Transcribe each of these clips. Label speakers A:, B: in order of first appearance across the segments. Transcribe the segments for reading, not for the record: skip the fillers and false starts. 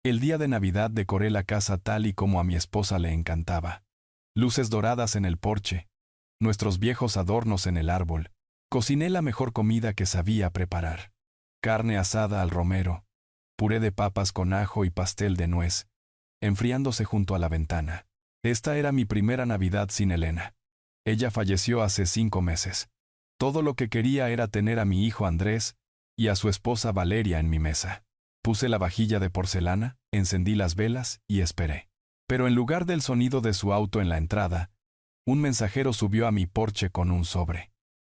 A: El día de Navidad decoré la casa tal y como a mi esposa le encantaba. Luces doradas en el porche, nuestros viejos adornos en el árbol. Cociné la mejor comida que sabía preparar. Carne asada al romero, puré de papas con ajo y pastel de nuez, enfriándose junto a la ventana. Esta era mi primera Navidad sin Elena. Ella falleció hace 5 meses. Todo lo que quería era tener a mi hijo Andrés y a su esposa Valeria en mi mesa. Puse la vajilla de porcelana, encendí las velas y esperé. Pero en lugar del sonido de su auto en la entrada, un mensajero subió a mi porche con un sobre.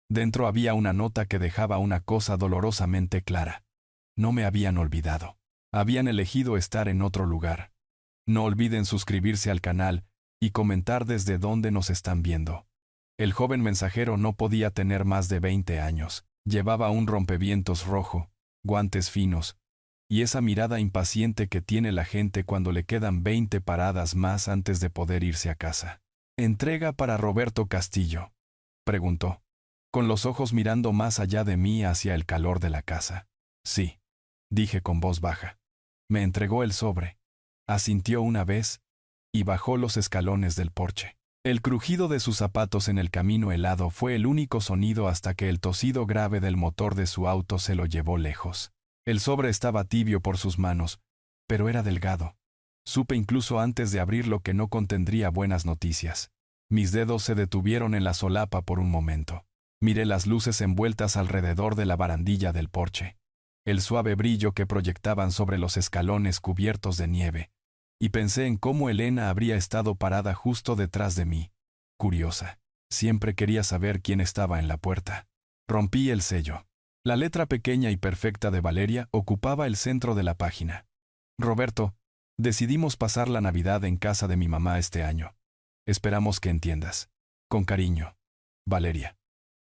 A: Dentro había una nota que dejaba una cosa dolorosamente clara. No me habían olvidado. Habían elegido estar en otro lugar. No olviden suscribirse al canal y comentar desde dónde nos están viendo. El joven mensajero no podía tener más de 20 años. Llevaba un rompevientos rojo, guantes finos, y esa mirada impaciente que tiene la gente cuando le quedan 20 paradas más antes de poder irse a casa. ¿Entrega para Roberto Castillo?, preguntó, con los ojos mirando más allá de mí hacia el calor de la casa. Sí, dije con voz baja. Me entregó el sobre. Asintió una vez y bajó los escalones del porche. El crujido de sus zapatos en el camino helado fue el único sonido hasta que el tosido grave del motor de su auto se lo llevó lejos. El sobre estaba tibio por sus manos, pero era delgado. Supe incluso antes de abrirlo que no contendría buenas noticias. Mis dedos se detuvieron en la solapa por un momento. Miré las luces envueltas alrededor de la barandilla del porche, el suave brillo que proyectaban sobre los escalones cubiertos de nieve, y pensé en cómo Elena habría estado parada justo detrás de mí. Curiosa. Siempre quería saber quién estaba en la puerta. Rompí el sello. La letra pequeña y perfecta de Valeria ocupaba el centro de la página. Roberto, decidimos pasar la Navidad en casa de mi mamá este año. Esperamos que entiendas. Con cariño. Valeria.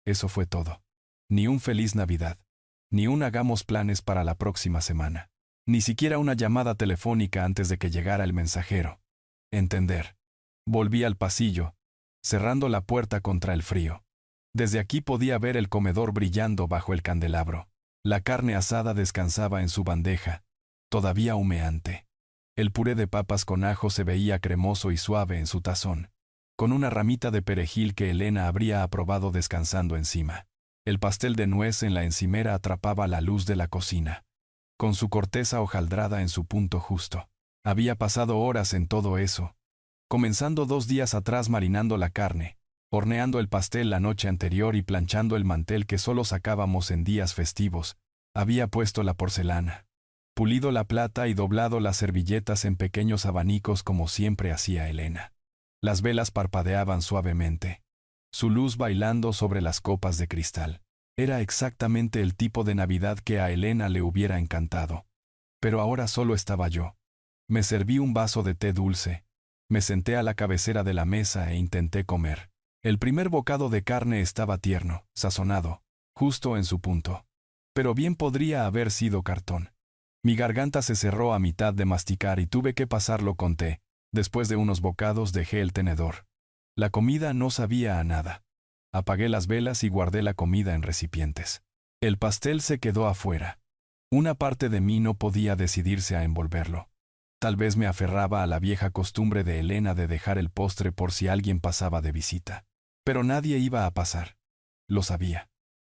A: Eso fue todo. Ni un feliz Navidad. Ni un hagamos planes para la próxima semana. Ni siquiera una llamada telefónica antes de que llegara el mensajero. Entender. Volví al pasillo, cerrando la puerta contra el frío. Desde aquí podía ver el comedor brillando bajo el candelabro. La carne asada descansaba en su bandeja, todavía humeante. El puré de papas con ajo se veía cremoso y suave en su tazón, con una ramita de perejil que Elena habría aprobado descansando encima. El pastel de nuez en la encimera atrapaba la luz de la cocina, con su corteza hojaldrada en su punto justo. Había pasado horas en todo eso, comenzando 2 días atrás marinando la carne, horneando el pastel la noche anterior y planchando el mantel que solo sacábamos en días festivos. Había puesto la porcelana, pulido la plata y doblado las servilletas en pequeños abanicos como siempre hacía Elena. Las velas parpadeaban suavemente, su luz bailando sobre las copas de cristal. Era exactamente el tipo de Navidad que a Elena le hubiera encantado. Pero ahora solo estaba yo. Me serví un vaso de té dulce, me senté a la cabecera de la mesa e intenté comer. El primer bocado de carne estaba tierno, sazonado, justo en su punto. Pero bien podría haber sido cartón. Mi garganta se cerró a mitad de masticar y tuve que pasarlo con té. Después de unos bocados dejé el tenedor. La comida no sabía a nada. Apagué las velas y guardé la comida en recipientes. El pastel se quedó afuera. Una parte de mí no podía decidirse a envolverlo. Tal vez me aferraba a la vieja costumbre de Elena de dejar el postre por si alguien pasaba de visita. Pero nadie iba a pasar. Lo sabía.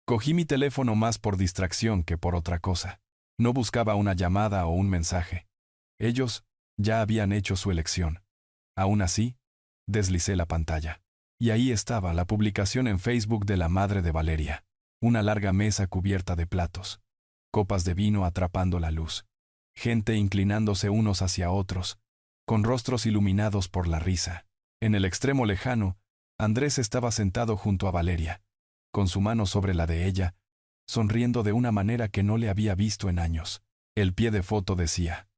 A: Cogí mi teléfono más por distracción que por otra cosa. No buscaba una llamada o un mensaje. Ellos ya habían hecho su elección. Aún así, deslicé la pantalla. Y ahí estaba la publicación en Facebook de la madre de Valeria. Una larga mesa cubierta de platos. Copas de vino atrapando la luz. Gente inclinándose unos hacia otros, con rostros iluminados por la risa. En el extremo lejano, Andrés estaba sentado junto a Valeria, con su mano sobre la de ella, sonriendo de una manera que no le había visto en años. El pie de foto decía: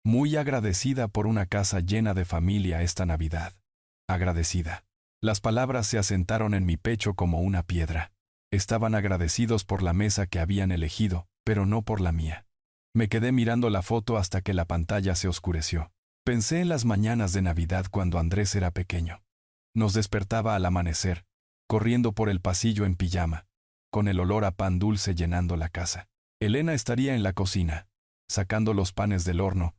A: muy agradecida por una casa llena de familia esta Navidad. Agradecida. Las palabras se asentaron en mi pecho como una piedra. Estaban agradecidos por la mesa que habían elegido, pero no por la mía. Me quedé mirando la foto hasta que la pantalla se oscureció. Pensé en las mañanas de Navidad cuando Andrés era pequeño. Nos despertaba al amanecer, corriendo por el pasillo en pijama, con el olor a pan dulce llenando la casa. Elena estaría en la cocina, sacando los panes del horno,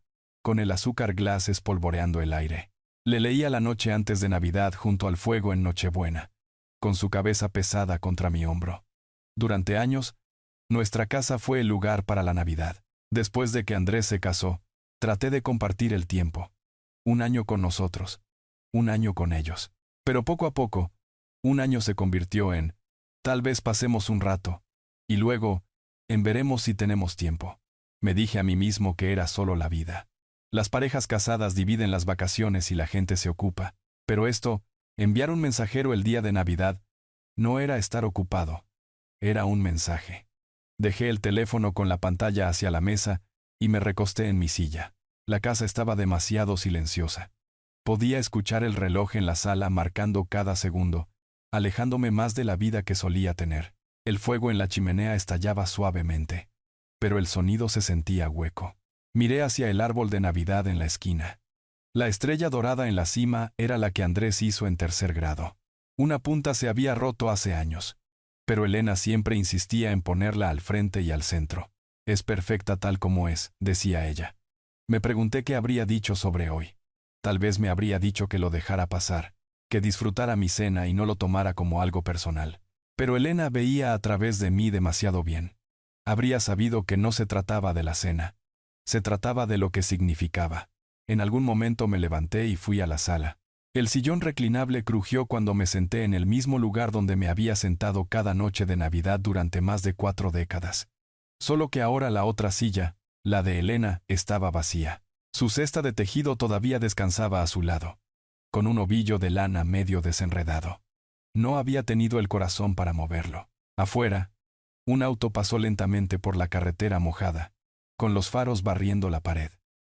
A: con el azúcar glass espolvoreando el aire. Le leía la noche antes de Navidad junto al fuego en Nochebuena, con su cabeza pesada contra mi hombro. Durante años, nuestra casa fue el lugar para la Navidad. Después de que Andrés se casó, traté de compartir el tiempo. Un año con nosotros, un año con ellos. Pero poco a poco, un año se convirtió en, tal vez pasemos un rato, y luego, en veremos si tenemos tiempo. Me dije a mí mismo que era solo la vida. Las parejas casadas dividen las vacaciones y la gente se ocupa, pero esto, enviar un mensajero el día de Navidad, no era estar ocupado, era un mensaje. Dejé el teléfono con la pantalla hacia la mesa y me recosté en mi silla. La casa estaba demasiado silenciosa. Podía escuchar el reloj en la sala marcando cada segundo, alejándome más de la vida que solía tener. El fuego en la chimenea estallaba suavemente, pero el sonido se sentía hueco. Miré hacia el árbol de Navidad en la esquina. La estrella dorada en la cima era la que Andrés hizo en 3er grado. Una punta se había roto hace años, pero Elena siempre insistía en ponerla al frente y al centro. Es perfecta tal como es, decía ella. Me pregunté qué habría dicho sobre hoy. Tal vez me habría dicho que lo dejara pasar, que disfrutara mi cena y no lo tomara como algo personal. Pero Elena veía a través de mí demasiado bien. Habría sabido que no se trataba de la cena. Se trataba de lo que significaba. En algún momento me levanté y fui a la sala. El sillón reclinable crujió cuando me senté en el mismo lugar donde me había sentado cada noche de Navidad durante más de 4 décadas. Solo que ahora la otra silla, la de Elena, estaba vacía. Su cesta de tejido todavía descansaba a su lado, con un ovillo de lana medio desenredado. No había tenido el corazón para moverlo. Afuera, un auto pasó lentamente por la carretera mojada, con los faros barriendo la pared.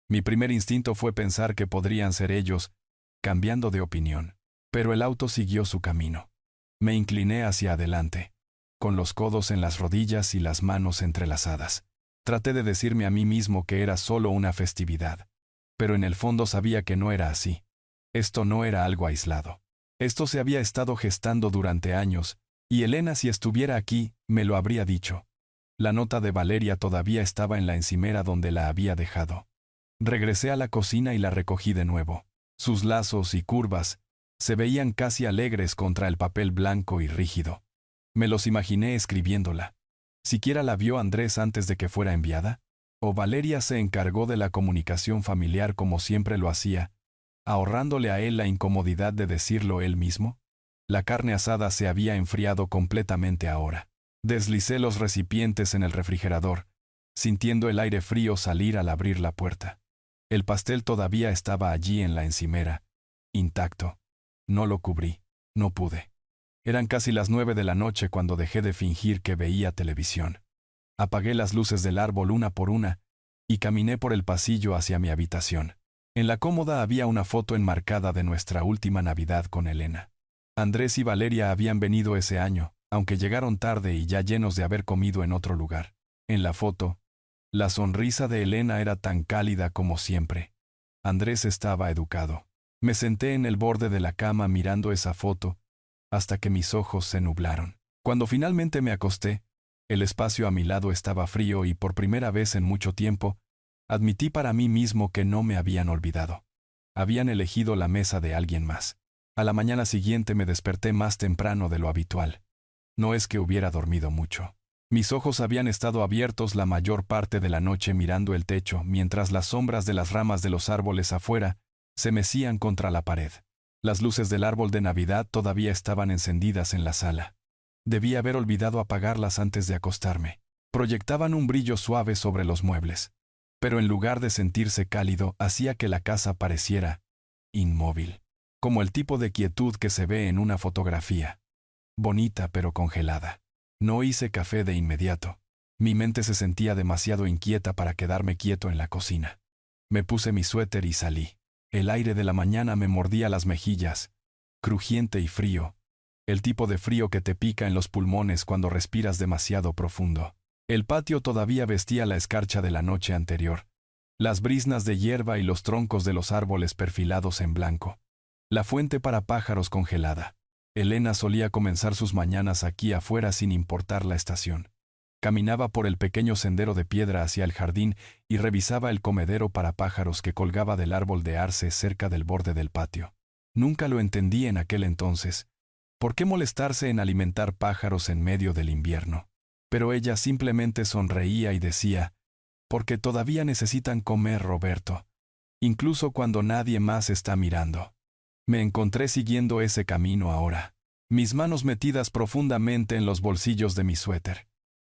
A: Mi primer instinto fue pensar que podrían ser ellos, cambiando de opinión. Pero el auto siguió su camino. Me incliné hacia adelante, con los codos en las rodillas y las manos entrelazadas. Traté de decirme a mí mismo que era solo una festividad, pero en el fondo sabía que no era así. Esto no era algo aislado. Esto se había estado gestando durante años, y Elena, si estuviera aquí, me lo habría dicho. La nota de Valeria todavía estaba en la encimera donde la había dejado. Regresé a la cocina y la recogí de nuevo. Sus lazos y curvas se veían casi alegres contra el papel blanco y rígido. Me los imaginé escribiéndola. ¿Siquiera la vio Andrés antes de que fuera enviada? ¿O Valeria se encargó de la comunicación familiar como siempre lo hacía, ahorrándole a él la incomodidad de decirlo él mismo? La carne asada se había enfriado completamente ahora. Deslicé los recipientes en el refrigerador, sintiendo el aire frío salir al abrir la puerta. El pastel todavía estaba allí en la encimera, intacto. No lo cubrí, no pude. Eran casi las 9 de la noche cuando dejé de fingir que veía televisión. Apagué las luces del árbol una por una y caminé por el pasillo hacia mi habitación. En la cómoda había una foto enmarcada de nuestra última Navidad con Elena. Andrés y Valeria habían venido ese año, aunque llegaron tarde y ya llenos de haber comido en otro lugar. En la foto, la sonrisa de Elena era tan cálida como siempre. Andrés estaba educado. Me senté en el borde de la cama mirando esa foto, hasta que mis ojos se nublaron. Cuando finalmente me acosté, el espacio a mi lado estaba frío y por primera vez en mucho tiempo, admití para mí mismo que no me habían olvidado. Habían elegido la mesa de alguien más. A la mañana siguiente me desperté más temprano de lo habitual. No es que hubiera dormido mucho. Mis ojos habían estado abiertos la mayor parte de la noche mirando el techo mientras las sombras de las ramas de los árboles afuera se mecían contra la pared. Las luces del árbol de Navidad todavía estaban encendidas en la sala. Debí haber olvidado apagarlas antes de acostarme. Proyectaban un brillo suave sobre los muebles, pero en lugar de sentirse cálido, hacía que la casa pareciera inmóvil, como el tipo de quietud que se ve en una fotografía. Bonita pero congelada. No hice café de inmediato. Mi mente se sentía demasiado inquieta para quedarme quieto en la cocina. Me puse mi suéter y salí. El aire de la mañana me mordía las mejillas, crujiente y frío, el tipo de frío que te pica en los pulmones cuando respiras demasiado profundo. El patio todavía vestía la escarcha de la noche anterior, las briznas de hierba y los troncos de los árboles perfilados en blanco. La fuente para pájaros congelada. Elena solía comenzar sus mañanas aquí afuera sin importar la estación. Caminaba por el pequeño sendero de piedra hacia el jardín y revisaba el comedero para pájaros que colgaba del árbol de arce cerca del borde del patio. Nunca lo entendí en aquel entonces. ¿Por qué molestarse en alimentar pájaros en medio del invierno? Pero ella simplemente sonreía y decía, «Porque todavía necesitan comer, Roberto, incluso cuando nadie más está mirando». Me encontré siguiendo ese camino ahora, mis manos metidas profundamente en los bolsillos de mi suéter.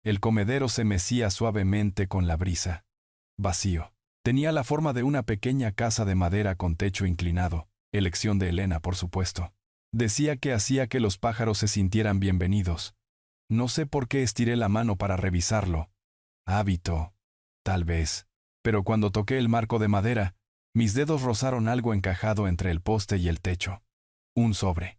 A: El comedero se mecía suavemente con la brisa. Vacío. Tenía la forma de una pequeña casa de madera con techo inclinado, elección de Elena, por supuesto. Decía que hacía que los pájaros se sintieran bienvenidos. No sé por qué estiré la mano para revisarlo. Hábito, tal vez. Pero cuando toqué el marco de madera, mis dedos rozaron algo encajado entre el poste y el techo. Un sobre.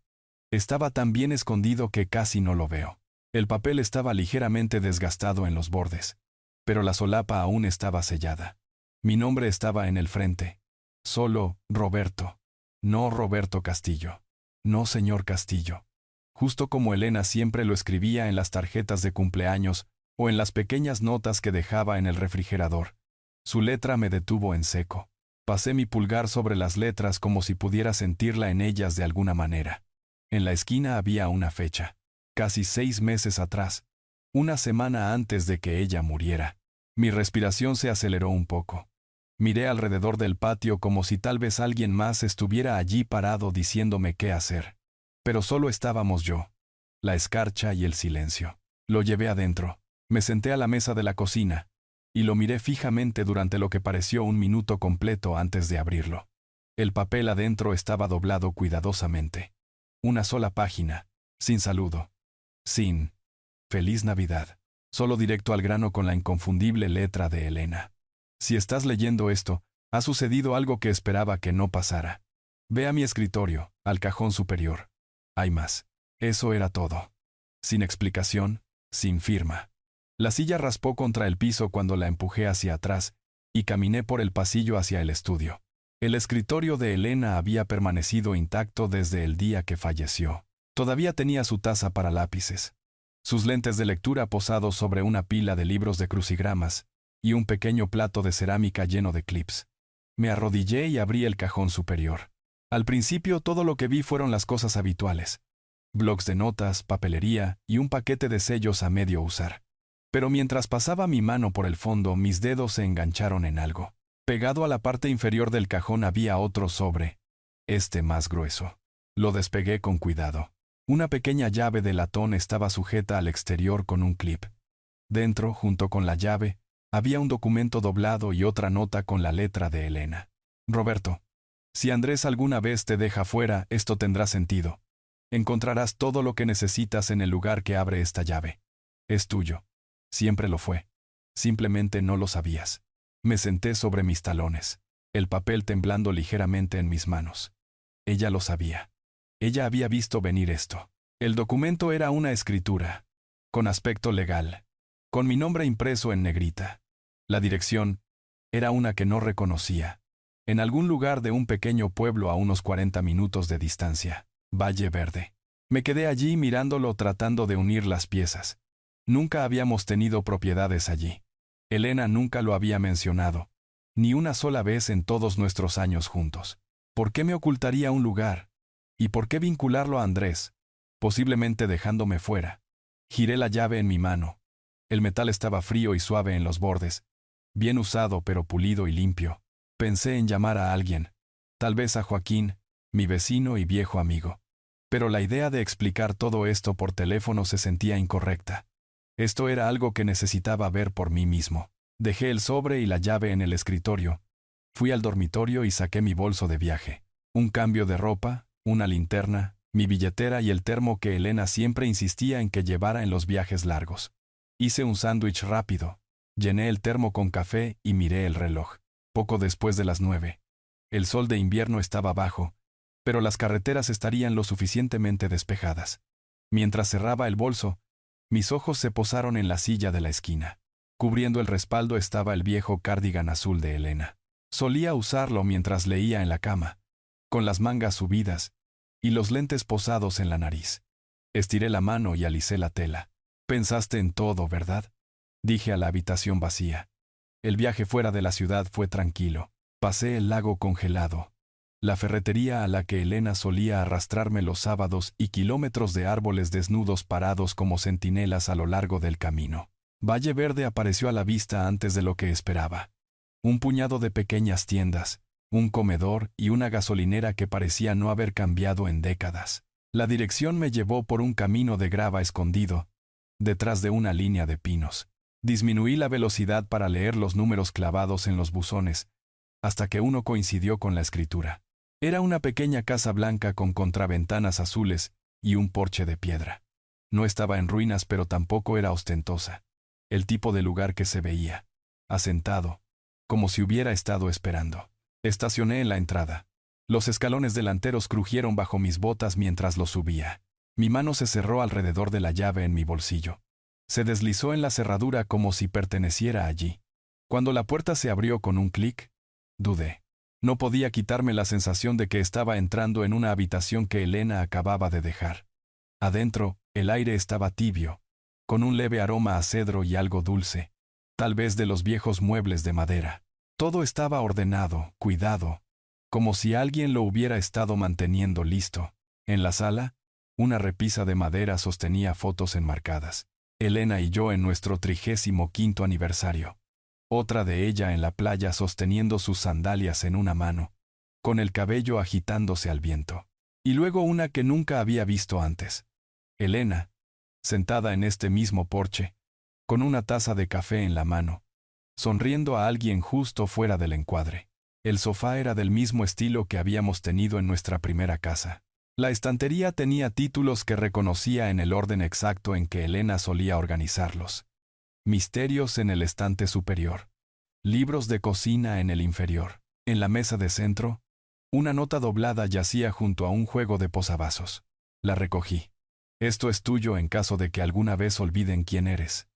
A: Estaba tan bien escondido que casi no lo veo. El papel estaba ligeramente desgastado en los bordes, pero la solapa aún estaba sellada. Mi nombre estaba en el frente. Solo Roberto. No Roberto Castillo. No señor Castillo. Justo como Elena siempre lo escribía en las tarjetas de cumpleaños o en las pequeñas notas que dejaba en el refrigerador. Su letra me detuvo en seco. Pasé mi pulgar sobre las letras como si pudiera sentirla en ellas de alguna manera. En la esquina había una fecha. Casi 6 meses atrás, una semana antes de que ella muriera. Mi respiración se aceleró un poco. Miré alrededor del patio como si tal vez alguien más estuviera allí parado diciéndome qué hacer. Pero solo estábamos yo, la escarcha y el silencio. Lo llevé adentro, me senté a la mesa de la cocina, y lo miré fijamente durante lo que pareció un minuto completo antes de abrirlo. El papel adentro estaba doblado cuidadosamente. Una sola página, sin saludo. Sin «Feliz Navidad», solo directo al grano con la inconfundible letra de Elena. Si estás leyendo esto, ha sucedido algo que esperaba que no pasara. Ve a mi escritorio, al cajón superior. Hay más. Eso era todo. Sin explicación, sin firma. La silla raspó contra el piso cuando la empujé hacia atrás y caminé por el pasillo hacia el estudio. El escritorio de Elena había permanecido intacto desde el día que falleció. Todavía tenía su taza para lápices, sus lentes de lectura posados sobre una pila de libros de crucigramas y un pequeño plato de cerámica lleno de clips. Me arrodillé y abrí el cajón superior. Al principio todo lo que vi fueron las cosas habituales. Blocs de notas, papelería y un paquete de sellos a medio usar. Pero mientras pasaba mi mano por el fondo, mis dedos se engancharon en algo. Pegado a la parte inferior del cajón había otro sobre, más grueso. Lo despegué con cuidado. Una pequeña llave de latón estaba sujeta al exterior con un clip. Dentro, junto con la llave, había un documento doblado y otra nota con la letra de Elena. Roberto, si Andrés alguna vez te deja fuera, esto tendrá sentido. Encontrarás todo lo que necesitas en el lugar que abre esta llave. Es tuyo. Siempre lo fue. Simplemente no lo sabías. Me senté sobre mis talones, el papel temblando ligeramente en mis manos. Ella lo sabía. Ella había visto venir esto. El documento era una escritura, con aspecto legal, con mi nombre impreso en negrita. La dirección era una que no reconocía. En algún lugar de un pequeño pueblo a unos 40 minutos de distancia, Valle Verde. Me quedé allí mirándolo tratando de unir las piezas. Nunca habíamos tenido propiedades allí. Elena nunca lo había mencionado, ni una sola vez en todos nuestros años juntos. ¿Por qué me ocultaría un lugar? ¿Y por qué vincularlo a Andrés? Posiblemente dejándome fuera. Giré la llave en mi mano. El metal estaba frío y suave en los bordes, bien usado pero pulido y limpio. Pensé en llamar a alguien, tal vez a Joaquín, mi vecino y viejo amigo. Pero la idea de explicar todo esto por teléfono se sentía incorrecta. Esto era algo que necesitaba ver por mí mismo. Dejé el sobre y la llave en el escritorio. Fui al dormitorio y saqué mi bolso de viaje. Un cambio de ropa, una linterna, mi billetera y el termo que Elena siempre insistía en que llevara en los viajes largos. Hice un sándwich rápido. Llené el termo con café y miré el reloj. Poco después de las 9. El sol de invierno estaba bajo, pero las carreteras estarían lo suficientemente despejadas. Mientras cerraba el bolso, mis ojos se posaron en la silla de la esquina. Cubriendo el respaldo estaba el viejo cardigan azul de Elena. Solía usarlo mientras leía en la cama, con las mangas subidas y los lentes posados en la nariz. Estiré la mano y alicé la tela. Pensaste en todo, ¿verdad? dije a la habitación vacía. El viaje fuera de la ciudad fue tranquilo. Pasé el lago congelado, la ferretería a la que Elena solía arrastrarme los sábados y kilómetros de árboles desnudos parados como centinelas a lo largo del camino. Valle Verde apareció a la vista antes de lo que esperaba. Un puñado de pequeñas tiendas, un comedor y una gasolinera que parecía no haber cambiado en décadas. La dirección me llevó por un camino de grava escondido, detrás de una línea de pinos. Disminuí la velocidad para leer los números clavados en los buzones, hasta que uno coincidió con la escritura. Era una pequeña casa blanca con contraventanas azules y un porche de piedra. No estaba en ruinas, pero tampoco era ostentosa. El tipo de lugar que se veía, asentado, como si hubiera estado esperando. Estacioné en la entrada. Los escalones delanteros crujieron bajo mis botas mientras los subía. Mi mano se cerró alrededor de la llave en mi bolsillo. Se deslizó en la cerradura como si perteneciera allí. Cuando la puerta se abrió con un clic, dudé. No podía quitarme la sensación de que estaba entrando en una habitación que Elena acababa de dejar. Adentro, el aire estaba tibio, con un leve aroma a cedro y algo dulce, tal vez de los viejos muebles de madera. Todo estaba ordenado, cuidado, como si alguien lo hubiera estado manteniendo listo. En la sala, una repisa de madera sostenía fotos enmarcadas. Elena y yo en nuestro 35º aniversario. Otra de ella en la playa sosteniendo sus sandalias en una mano, con el cabello agitándose al viento. Y luego una que nunca había visto antes. Elena, sentada en este mismo porche, con una taza de café en la mano, sonriendo a alguien justo fuera del encuadre. El sofá era del mismo estilo que habíamos tenido en nuestra primera casa. La estantería tenía títulos que reconocía en el orden exacto en que Elena solía organizarlos. Misterios en el estante superior. Libros de cocina en el inferior. En la mesa de centro, una nota doblada yacía junto a un juego de posavasos. La recogí. Esto es tuyo en caso de que alguna vez olviden quién eres.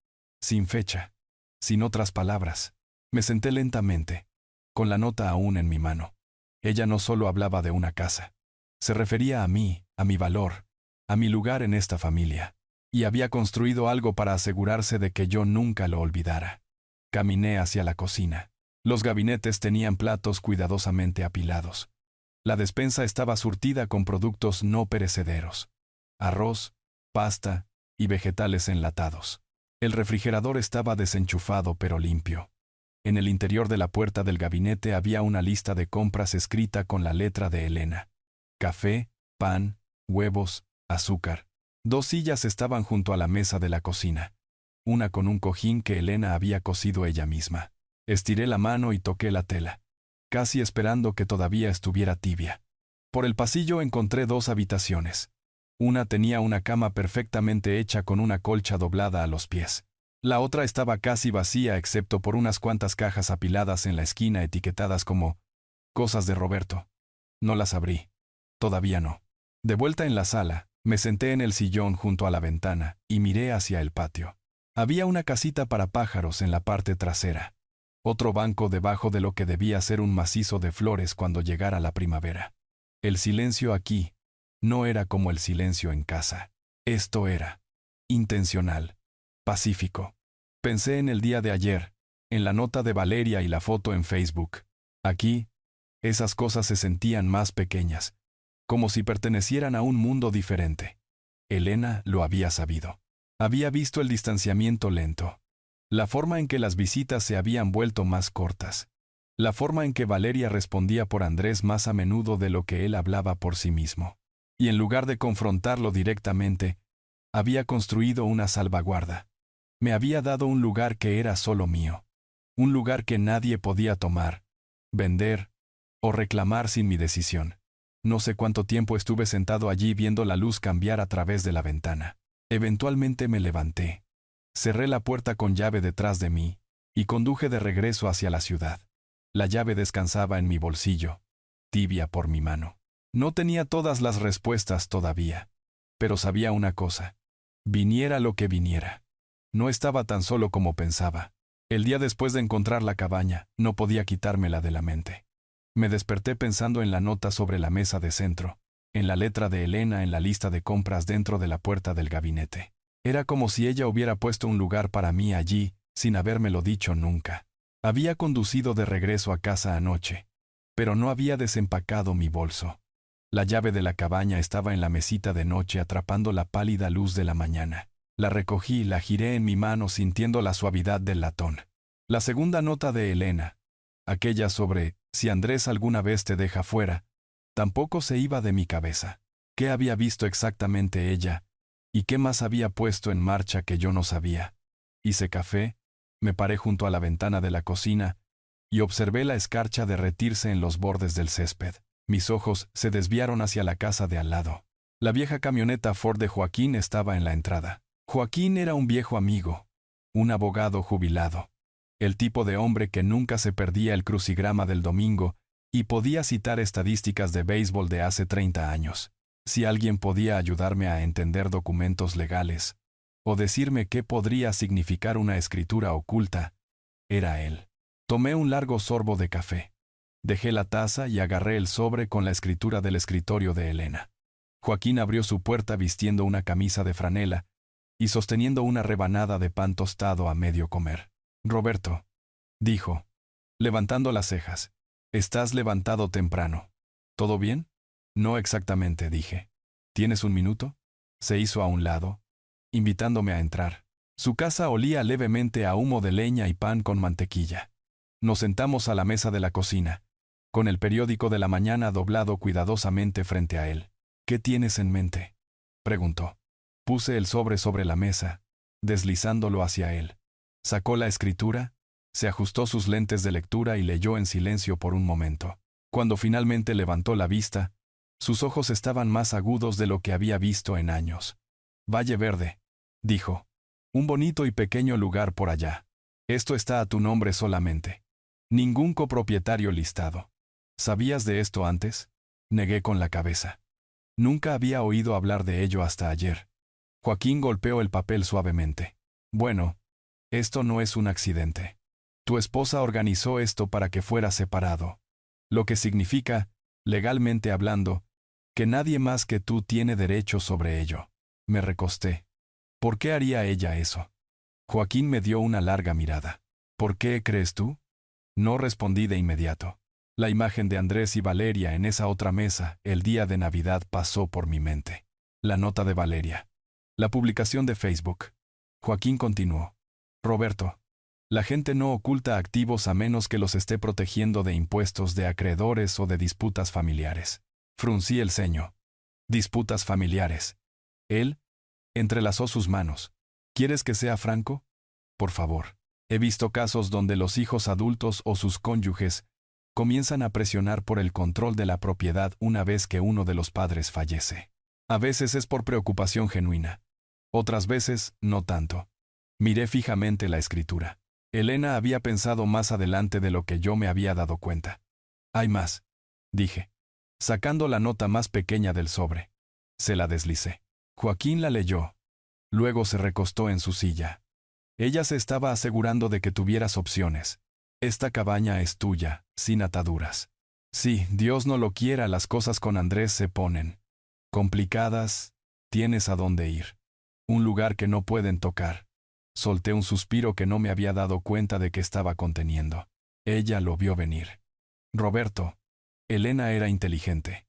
A: Sin fecha. Sin otras palabras. Me senté lentamente, con la nota aún en mi mano. Ella no solo hablaba de una casa. Se refería a mí, a mi valor, a mi lugar en esta familia. Y había construido algo para asegurarse de que yo nunca lo olvidara. Caminé hacia la cocina. Los gabinetes tenían platos cuidadosamente apilados. La despensa estaba surtida con productos no perecederos. Arroz, pasta y vegetales enlatados. El refrigerador estaba desenchufado pero limpio. En el interior de la puerta del gabinete había una lista de compras escrita con la letra de Elena. Café, pan, huevos, azúcar. 2 sillas estaban junto a la mesa de la cocina. Una con un cojín que Elena había cosido ella misma. Estiré la mano y toqué la tela, casi esperando que todavía estuviera tibia. Por el pasillo encontré 2 habitaciones. Una tenía una cama perfectamente hecha con una colcha doblada a los pies. La otra estaba casi vacía excepto por unas cuantas cajas apiladas en la esquina etiquetadas como «Cosas de Roberto». No las abrí. Todavía no. De vuelta en la sala, me senté en el sillón junto a la ventana y miré hacia el patio. Había una casita para pájaros en la parte trasera. Otro banco debajo de lo que debía ser un macizo de flores cuando llegara la primavera. El silencio aquí no era como el silencio en casa. Esto era intencional, pacífico. Pensé en el día de ayer, en la nota de Valeria y la foto en Facebook. Aquí, esas cosas se sentían más pequeñas, como si pertenecieran a un mundo diferente. Elena lo había sabido. Había visto el distanciamiento lento. La forma en que las visitas se habían vuelto más cortas. La forma en que Valeria respondía por Andrés más a menudo de lo que él hablaba por sí mismo. Y en lugar de confrontarlo directamente, había construido una salvaguarda. Me había dado un lugar que era solo mío. Un lugar que nadie podía tomar, vender o reclamar sin mi decisión. No sé cuánto tiempo estuve sentado allí viendo la luz cambiar a través de la ventana. Eventualmente me levanté. Cerré la puerta con llave detrás de mí y conduje de regreso hacia la ciudad. La llave descansaba en mi bolsillo, tibia por mi mano. No tenía todas las respuestas todavía, pero sabía una cosa. Viniera lo que viniera. No estaba tan solo como pensaba. El día después de encontrar la cabaña, no podía quitármela de la mente. Me desperté pensando en la nota sobre la mesa de centro, en la letra de Elena en la lista de compras dentro de la puerta del gabinete. Era como si ella hubiera puesto un lugar para mí allí, sin habérmelo dicho nunca. Había conducido de regreso a casa anoche, pero no había desempacado mi bolso. La llave de la cabaña estaba en la mesita de noche atrapando la pálida luz de la mañana. La recogí y la giré en mi mano sintiendo la suavidad del latón. La segunda nota de Elena, aquella sobre si Andrés alguna vez te deja fuera, tampoco se iba de mi cabeza. ¿Qué había visto exactamente ella? ¿Y qué más había puesto en marcha que yo no sabía? Hice café, me paré junto a la ventana de la cocina y observé la escarcha derretirse en los bordes del césped. Mis ojos se desviaron hacia la casa de al lado. La vieja camioneta Ford de Joaquín estaba en la entrada. Joaquín era un viejo amigo, un abogado jubilado, el tipo de hombre que nunca se perdía el crucigrama del domingo y podía citar estadísticas de béisbol de hace 30 años. Si alguien podía ayudarme a entender documentos legales o decirme qué podría significar una escritura oculta, era él. Tomé un largo sorbo de café. Dejé la taza y agarré el sobre con la escritura del escritorio de Elena. Joaquín abrió su puerta vistiendo una camisa de franela y sosteniendo una rebanada de pan tostado a medio comer. «Roberto», dijo, levantando las cejas, «estás levantado temprano. ¿Todo bien?» «No exactamente», dije. «¿Tienes un minuto?» Se hizo a un lado, invitándome a entrar. Su casa olía levemente a humo de leña y pan con mantequilla. Nos sentamos a la mesa de la cocina, con el periódico de la mañana doblado cuidadosamente frente a él. «¿Qué tienes en mente?», preguntó. Puse el sobre la mesa, deslizándolo hacia él. Sacó la escritura, se ajustó sus lentes de lectura y leyó en silencio por un momento. Cuando finalmente levantó la vista, sus ojos estaban más agudos de lo que había visto en años. «Valle Verde», dijo. «Un bonito y pequeño lugar por allá. Esto está a tu nombre solamente. Ningún copropietario listado. ¿Sabías de esto antes?». Negué con la cabeza. Nunca había oído hablar de ello hasta ayer. Joaquín golpeó el papel suavemente. «Bueno, esto no es un accidente. Tu esposa organizó esto para que fuera separado. Lo que significa, legalmente hablando, que nadie más que tú tiene derecho sobre ello». Me recosté. «¿Por qué haría ella eso?». Joaquín me dio una larga mirada. «¿Por qué crees tú?». No respondí de inmediato. La imagen de Andrés y Valeria en esa otra mesa, el día de Navidad, pasó por mi mente. La nota de Valeria. La publicación de Facebook. Joaquín continuó. «Roberto, la gente no oculta activos a menos que los esté protegiendo de impuestos de acreedores o de disputas familiares». Fruncí el ceño. «Disputas familiares». Él entrelazó sus manos. «¿Quieres que sea franco? Por favor. He visto casos donde los hijos adultos o sus cónyuges comienzan a presionar por el control de la propiedad una vez que uno de los padres fallece. A veces es por preocupación genuina. Otras veces, no tanto». Miré fijamente la escritura. Elena había pensado más adelante de lo que yo me había dado cuenta. «Hay más», dije, sacando la nota más pequeña del sobre. Se la deslicé. Joaquín la leyó. Luego se recostó en su silla. Ella se estaba asegurando de que tuvieras opciones. «Esta cabaña es tuya, sin ataduras. Sí, Dios no lo quiera, las cosas con Andrés se ponen complicadas, tienes a dónde ir. Un lugar que no pueden tocar». Solté un suspiro que no me había dado cuenta de que estaba conteniendo. Ella lo vio venir. «Roberto». Elena era inteligente.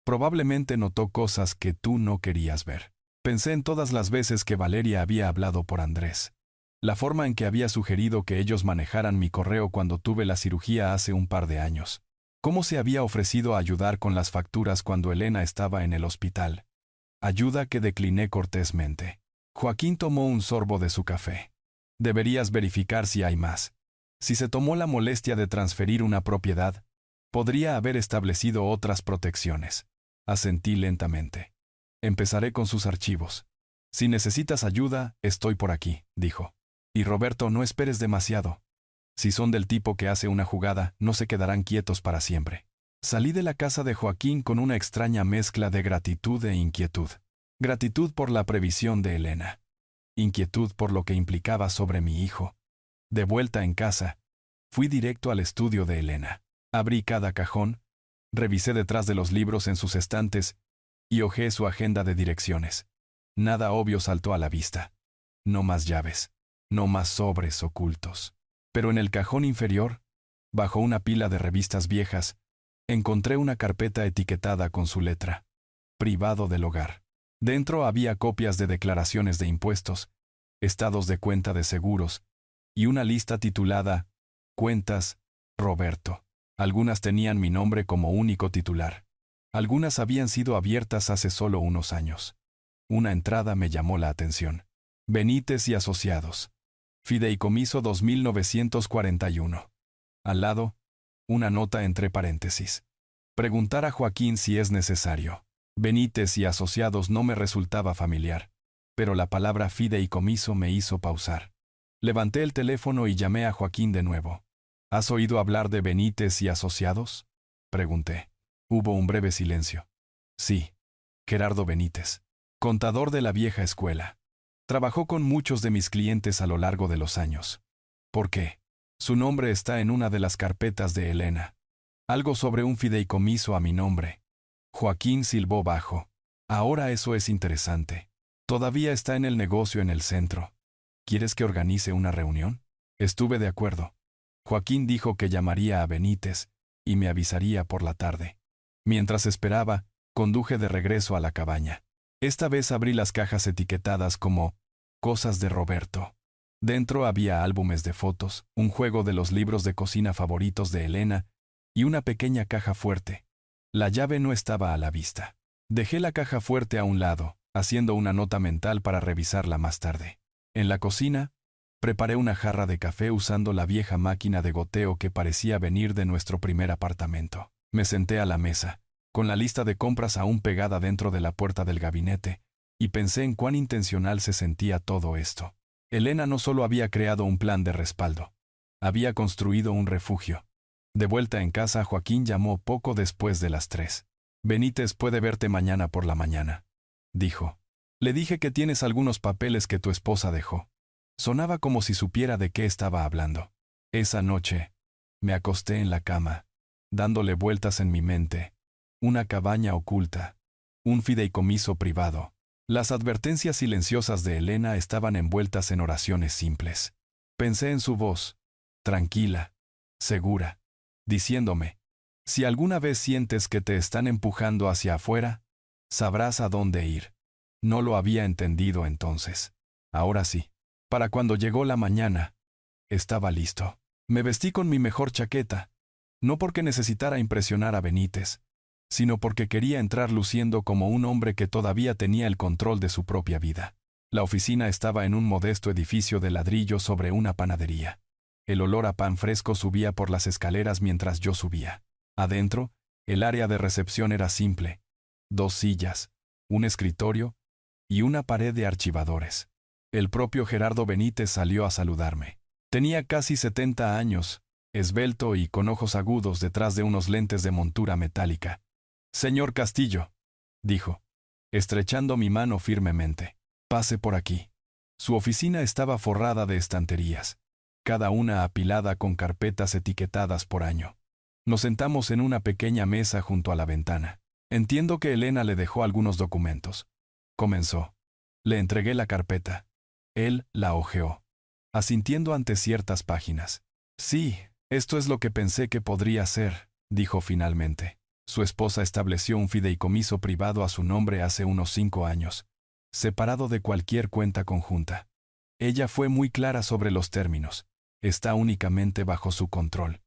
A: Probablemente notó cosas que tú no querías ver. Pensé en todas las veces que Valeria había hablado por Andrés. La forma en que había sugerido que ellos manejaran mi correo cuando tuve la cirugía hace un par de años. Cómo se había ofrecido a ayudar con las facturas cuando Elena estaba en el hospital. Ayuda que decliné cortésmente. Joaquín tomó un sorbo de su café. «Deberías verificar si hay más. Si se tomó la molestia de transferir una propiedad, podría haber establecido otras protecciones». Asentí lentamente. «Empezaré con sus archivos. Si necesitas ayuda, estoy por aquí», dijo. «Y Roberto, no esperes demasiado. Si son del tipo que hace una jugada, no se quedarán quietos para siempre». Salí de la casa de Joaquín con una extraña mezcla de gratitud e inquietud. Gratitud por la previsión de Elena. Inquietud por lo que implicaba sobre mi hijo. De vuelta en casa, fui directo al estudio de Elena. Abrí cada cajón, revisé detrás de los libros en sus estantes y hojeé su agenda de direcciones. Nada obvio saltó a la vista. No más llaves. no más sobres ocultos. Pero en el cajón inferior, bajo una pila de revistas viejas, encontré una carpeta etiquetada con su letra: Privado del hogar. Dentro había copias de declaraciones de impuestos, estados de cuenta de seguros, y una lista titulada Cuentas, Roberto. Algunas tenían mi nombre como único titular. Algunas habían sido abiertas hace solo unos años. Una entrada me llamó la atención: Benítez y Asociados. Fideicomiso 2941. Al lado, una nota entre paréntesis: preguntar a Joaquín si es necesario. Benítez y Asociados no me resultaba familiar, pero la palabra fideicomiso me hizo pausar. Levanté el teléfono y llamé a Joaquín de nuevo. ¿Has oído hablar de Benítez y Asociados?, pregunté. Hubo un breve silencio. Sí, Gerardo Benítez, contador de la vieja escuela. Trabajó con muchos de mis clientes a lo largo de los años. ¿Por qué? Su nombre está en una de las carpetas de Elena. Algo sobre un fideicomiso a mi nombre. Joaquín silbó bajo. Ahora eso es interesante. Todavía está en el negocio en el centro. ¿Quieres que organice una reunión? Estuve de acuerdo. Joaquín dijo que llamaría a Benítez y me avisaría por la tarde. Mientras esperaba, conduje de regreso a la cabaña. Esta vez abrí las cajas etiquetadas como Cosas de Roberto. Dentro había álbumes de fotos, un juego de los libros de cocina favoritos de Elena y una pequeña caja fuerte. La llave no estaba a la vista. Dejé la caja fuerte a un lado, haciendo una nota mental para revisarla más tarde. En la cocina, preparé una jarra de café usando la vieja máquina de goteo que parecía venir de nuestro primer apartamento. Me senté a la mesa, con la lista de compras aún pegada dentro de la puerta del gabinete, y pensé en cuán intencional se sentía todo esto. Elena no solo había creado un plan de respaldo, había construido un refugio. De vuelta en casa, Joaquín llamó poco después de las 3. Benítez puede verte mañana por la mañana, dijo. Le dije que tienes algunos papeles que tu esposa dejó. Sonaba como si supiera de qué estaba hablando. Esa noche, me acosté en la cama, dándole vueltas en mi mente. Una cabaña oculta, un fideicomiso privado. Las advertencias silenciosas de Elena estaban envueltas en oraciones simples. Pensé en su voz, tranquila, segura, diciéndome: si alguna vez sientes que te están empujando hacia afuera, sabrás a dónde ir. No lo había entendido entonces. Ahora sí. Para cuando llegó la mañana, estaba listo. Me vestí con mi mejor chaqueta, no porque necesitara impresionar a Benítez, sino porque quería entrar luciendo como un hombre que todavía tenía el control de su propia vida. La oficina estaba en un modesto edificio de ladrillo sobre una panadería. El olor a pan fresco subía por las escaleras mientras yo subía. Adentro, el área de recepción era simple: 2 sillas, un escritorio y una pared de archivadores. El propio Gerardo Benítez salió a saludarme. Tenía casi 70 años, esbelto y con ojos agudos detrás de unos lentes de montura metálica. «Señor Castillo», dijo, estrechando mi mano firmemente, «pase por aquí». Su oficina estaba forrada de estanterías, cada una apilada con carpetas etiquetadas por año. Nos sentamos en una pequeña mesa junto a la ventana. «Entiendo que Elena le dejó algunos documentos», comenzó. Le entregué la carpeta. Él la hojeó, asintiendo ante ciertas páginas. «Sí, esto es lo que pensé que podría ser», dijo finalmente. Su esposa estableció un fideicomiso privado a su nombre hace unos 5 años, separado de cualquier cuenta conjunta. Ella fue muy clara sobre los términos. Está únicamente bajo su control.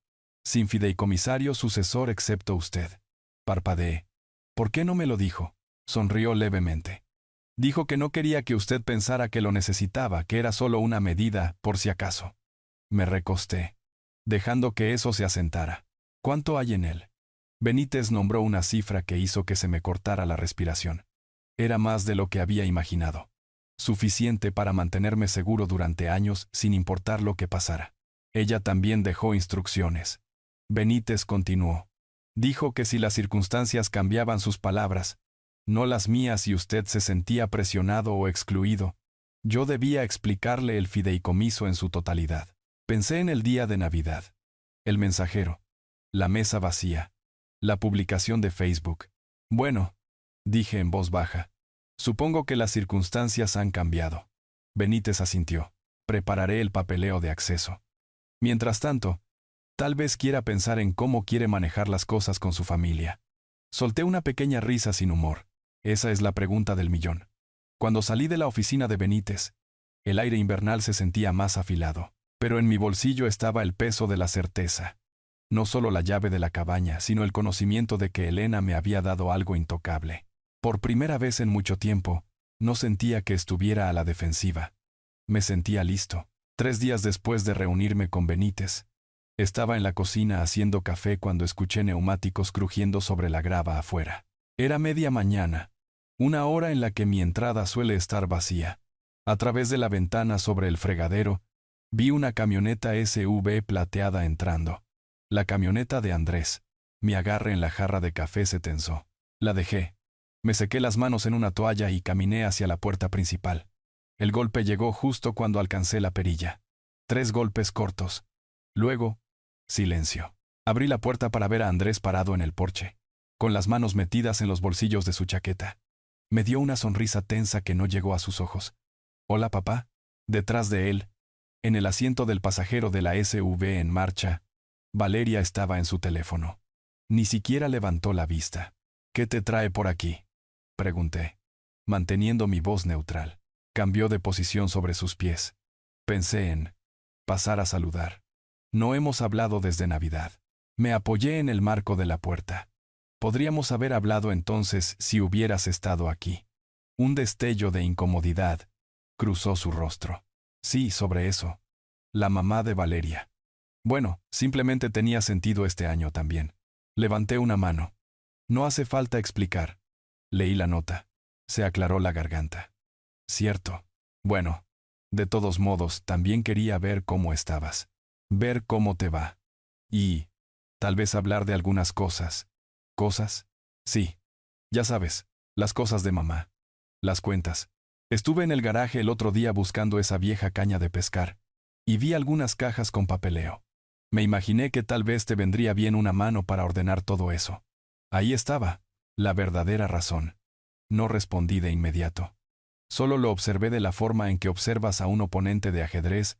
A: Sin fideicomisario sucesor excepto usted. Parpadeé. «¿Por qué no me lo dijo?». Sonrió levemente. «Dijo que no quería que usted pensara que lo necesitaba, que era solo una medida, por si acaso». Me recosté, dejando que eso se asentara. «¿Cuánto hay en él?». Benítez nombró una cifra que hizo que se me cortara la respiración. Era más de lo que había imaginado. Suficiente para mantenerme seguro durante años sin importar lo que pasara. Ella también dejó instrucciones. Benítez continuó. Dijo que si las circunstancias cambiaban sus palabras, no las mías, y usted se sentía presionado o excluido, yo debía explicarle el fideicomiso en su totalidad. Pensé en el día de Navidad, el mensajero, la mesa vacía, la publicación de Facebook. «Bueno», dije en voz baja, «supongo que las circunstancias han cambiado». Benítez asintió. Prepararé el papeleo de acceso. Mientras tanto, tal vez quiera pensar en cómo quiere manejar las cosas con su familia. Solté una pequeña risa sin humor. Esa es la pregunta del millón. Cuando salí de la oficina de Benítez, el aire invernal se sentía más afilado, pero en mi bolsillo estaba el peso de la certeza. No solo la llave de la cabaña, sino el conocimiento de que Elena me había dado algo intocable. Por primera vez en mucho tiempo, no sentía que estuviera a la defensiva. Me sentía listo. 3 días después de reunirme con Benítez, estaba en la cocina haciendo café cuando escuché neumáticos crujiendo sobre la grava afuera. Era media mañana, una hora en la que mi entrada suele estar vacía. A través de la ventana sobre el fregadero, vi una camioneta SUV plateada entrando. La camioneta de Andrés. Mi agarre en la jarra de café se tensó. La dejé. Me sequé las manos en una toalla y caminé hacia la puerta principal. El golpe llegó justo cuando alcancé la perilla. 3 golpes cortos. Luego, silencio. Abrí la puerta para ver a Andrés parado en el porche, con las manos metidas en los bolsillos de su chaqueta. Me dio una sonrisa tensa que no llegó a sus ojos. «Hola, papá». Detrás de él, en el asiento del pasajero de la SUV en marcha, Valeria estaba en su teléfono. Ni siquiera levantó la vista. «¿Qué te trae por aquí?», pregunté, manteniendo mi voz neutral. Cambió de posición sobre sus pies. Pensé en pasar a saludar. No hemos hablado desde Navidad. Me apoyé en el marco de la puerta. Podríamos haber hablado entonces si hubieras estado aquí. Un destello de incomodidad cruzó su rostro. Sí, sobre eso. La mamá de Valeria. Bueno, simplemente tenía sentido este año también. Levanté una mano. No hace falta explicar. Leí la nota. Se aclaró la garganta. Cierto. Bueno, de todos modos, también quería ver cómo estabas. Ver cómo te va. Y tal vez hablar de algunas cosas. ¿Cosas? Sí. Ya sabes, las cosas de mamá. Las cuentas. Estuve en el garaje el otro día buscando esa vieja caña de pescar, y vi algunas cajas con papeleo. Me imaginé que tal vez te vendría bien una mano para ordenar todo eso. Ahí estaba, la verdadera razón. No respondí de inmediato. Solo lo observé de la forma en que observas a un oponente de ajedrez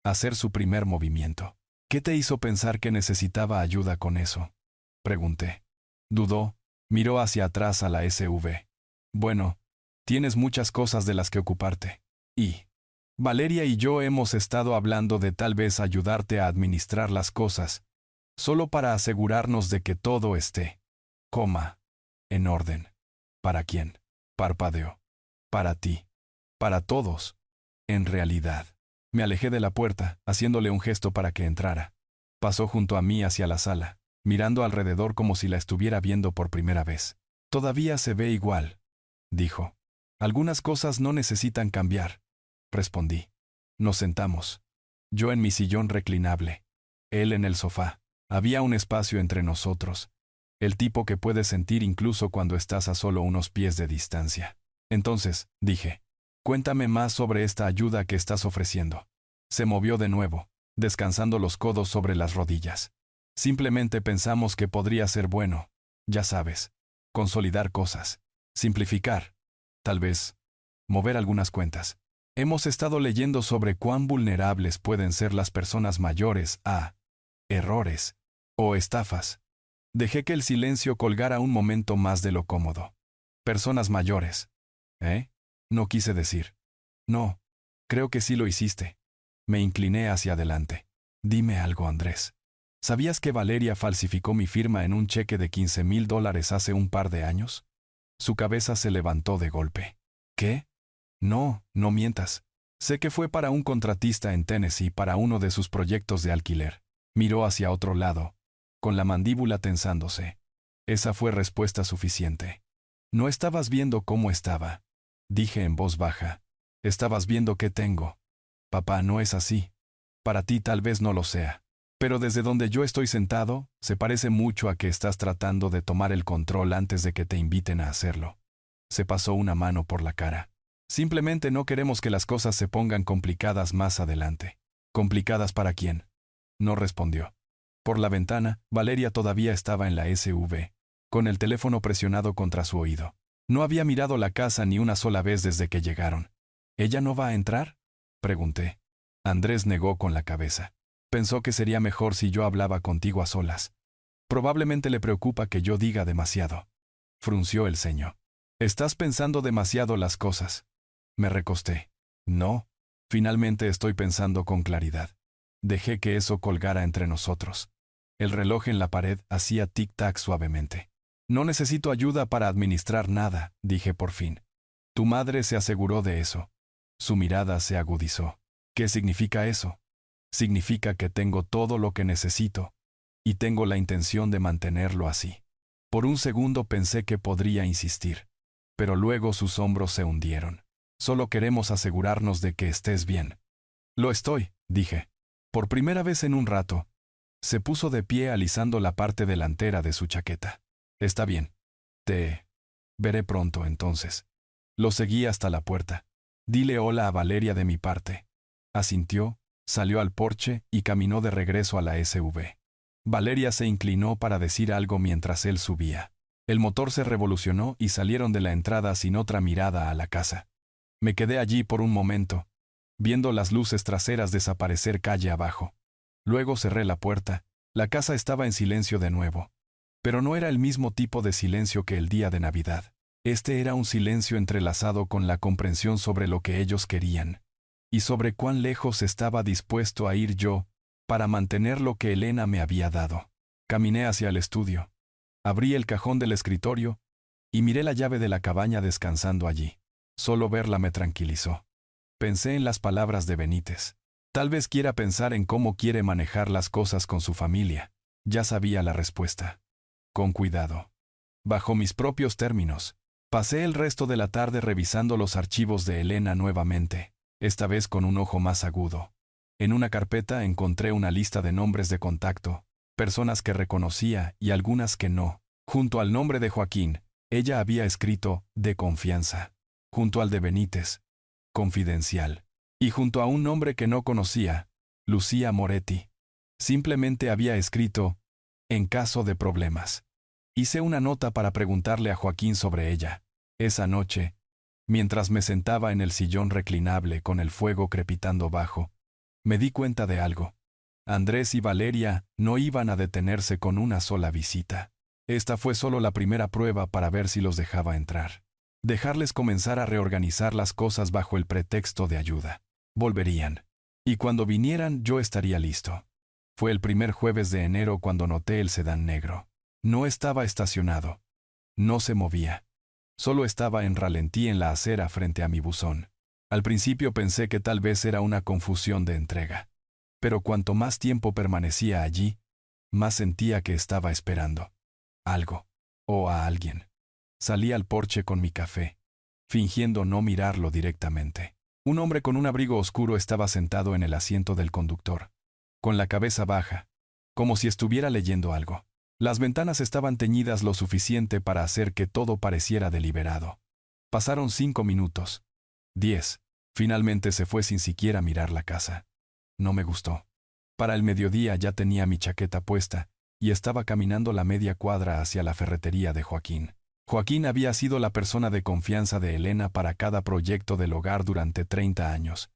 A: hacer su primer movimiento. ¿Qué te hizo pensar que necesitaba ayuda con eso?, pregunté. Dudó, miró hacia atrás a la SUV. Bueno, tienes muchas cosas de las que ocuparte. Y Valeria y yo hemos estado hablando de tal vez ayudarte a administrar las cosas, solo para asegurarnos de que todo esté, en orden. ¿Para quién?, parpadeó. Para ti. Para todos. En realidad. Me alejé de la puerta, haciéndole un gesto para que entrara. Pasó junto a mí hacia la sala, mirando alrededor como si la estuviera viendo por primera vez. Todavía se ve igual, dijo. Algunas cosas no necesitan cambiar, respondí. Nos sentamos. Yo en mi sillón reclinable. Él en el sofá. Había un espacio entre nosotros. El tipo que puedes sentir incluso cuando estás a solo unos pies de distancia. Entonces, dije, cuéntame más sobre esta ayuda que estás ofreciendo. Se movió de nuevo, descansando los codos sobre las rodillas. Simplemente pensamos que podría ser bueno, ya sabes, consolidar cosas, simplificar, tal vez, mover algunas cuentas. Hemos estado leyendo sobre cuán vulnerables pueden ser las personas mayores a errores o estafas. Dejé que el silencio colgara un momento más de lo cómodo. Personas mayores. No quise decir. No, creo que sí lo hiciste. Me incliné hacia adelante. Dime algo, Andrés. ¿Sabías que Valeria falsificó mi firma en un cheque de $15,000 hace un par de años? Su cabeza se levantó de golpe. ¿Qué? No, no mientas. Sé que fue para un contratista en Tennessee para uno de sus proyectos de alquiler. Miró hacia otro lado, con la mandíbula tensándose. Esa fue respuesta suficiente. No estabas viendo cómo estaba. Dije en voz baja. Estabas viendo qué tengo. Papá, no es así. Para ti tal vez no lo sea. Pero desde donde yo estoy sentado, se parece mucho a que estás tratando de tomar el control antes de que te inviten a hacerlo. Se pasó una mano por la cara. Simplemente no queremos que las cosas se pongan complicadas más adelante. ¿Complicadas para quién?, no respondió. Por la ventana, Valeria todavía estaba en la SUV, con el teléfono presionado contra su oído. No había mirado la casa ni una sola vez desde que llegaron. ¿Ella no va a entrar?, pregunté. Andrés negó con la cabeza. Pensó que sería mejor si yo hablaba contigo a solas. Probablemente le preocupa que yo diga demasiado. Frunció el ceño. Estás pensando demasiado las cosas. Me recosté. No. Finalmente estoy pensando con claridad. Dejé que eso colgara entre nosotros. El reloj en la pared hacía tic-tac suavemente. No necesito ayuda para administrar nada, dije por fin. Tu madre se aseguró de eso. Su mirada se agudizó. ¿Qué significa eso? Significa que tengo todo lo que necesito, y tengo la intención de mantenerlo así. Por un segundo pensé que podría insistir, pero luego sus hombros se hundieron. Solo queremos asegurarnos de que estés bien. Lo estoy, dije. Por primera vez en un rato. Se puso de pie alisando la parte delantera de su chaqueta. Está bien. Te veré pronto entonces. Lo seguí hasta la puerta. Dile hola a Valeria de mi parte. Asintió, salió al porche y caminó de regreso a la SUV. Valeria se inclinó para decir algo mientras él subía. El motor se revolucionó y salieron de la entrada sin otra mirada a la casa. Me quedé allí por un momento, viendo las luces traseras desaparecer calle abajo. Luego cerré la puerta. La casa estaba en silencio de nuevo. Pero no era el mismo tipo de silencio que el día de Navidad. Este era un silencio entrelazado con la comprensión sobre lo que ellos querían, y sobre cuán lejos estaba dispuesto a ir yo para mantener lo que Elena me había dado. Caminé hacia el estudio. Abrí el cajón del escritorio y miré la llave de la cabaña descansando allí. Solo verla me tranquilizó. Pensé en las palabras de Benítez. Tal vez quiera pensar en cómo quiere manejar las cosas con su familia. Ya sabía la respuesta. Con cuidado. Bajo mis propios términos. Pasé el resto de la tarde revisando los archivos de Elena nuevamente, esta vez con un ojo más agudo. En una carpeta encontré una lista de nombres de contacto, personas que reconocía y algunas que no. Junto al nombre de Joaquín, ella había escrito de confianza. Junto al de Benítez, confidencial. Y junto a un nombre que no conocía, Lucía Moretti. Simplemente había escrito, en caso de problemas. Hice una nota para preguntarle a Joaquín sobre ella. Esa noche, mientras me sentaba en el sillón reclinable con el fuego crepitando bajo, me di cuenta de algo. Andrés y Valeria no iban a detenerse con una sola visita. Esta fue solo la primera prueba para ver si los dejaba entrar. Dejarles comenzar a reorganizar las cosas bajo el pretexto de ayuda. Volverían. Y cuando vinieran yo estaría listo. Fue el primer jueves de enero cuando noté el sedán negro. No estaba estacionado. No se movía. Solo estaba en ralentí en la acera frente a mi buzón. Al principio pensé que tal vez era una confusión de entrega. Pero cuanto más tiempo permanecía allí, más sentía que estaba esperando algo, o a alguien. Salí al porche con mi café, fingiendo no mirarlo directamente. Un hombre con un abrigo oscuro estaba sentado en el asiento del conductor, con la cabeza baja, como si estuviera leyendo algo. Las ventanas estaban teñidas lo suficiente para hacer que todo pareciera deliberado. Pasaron 5 minutos. 10. Finalmente se fue sin siquiera mirar la casa. No me gustó. Para el mediodía ya tenía mi chaqueta puesta y estaba caminando la media cuadra hacia la ferretería de Joaquín. Joaquín había sido la persona de confianza de Elena para cada proyecto del hogar durante 30 años,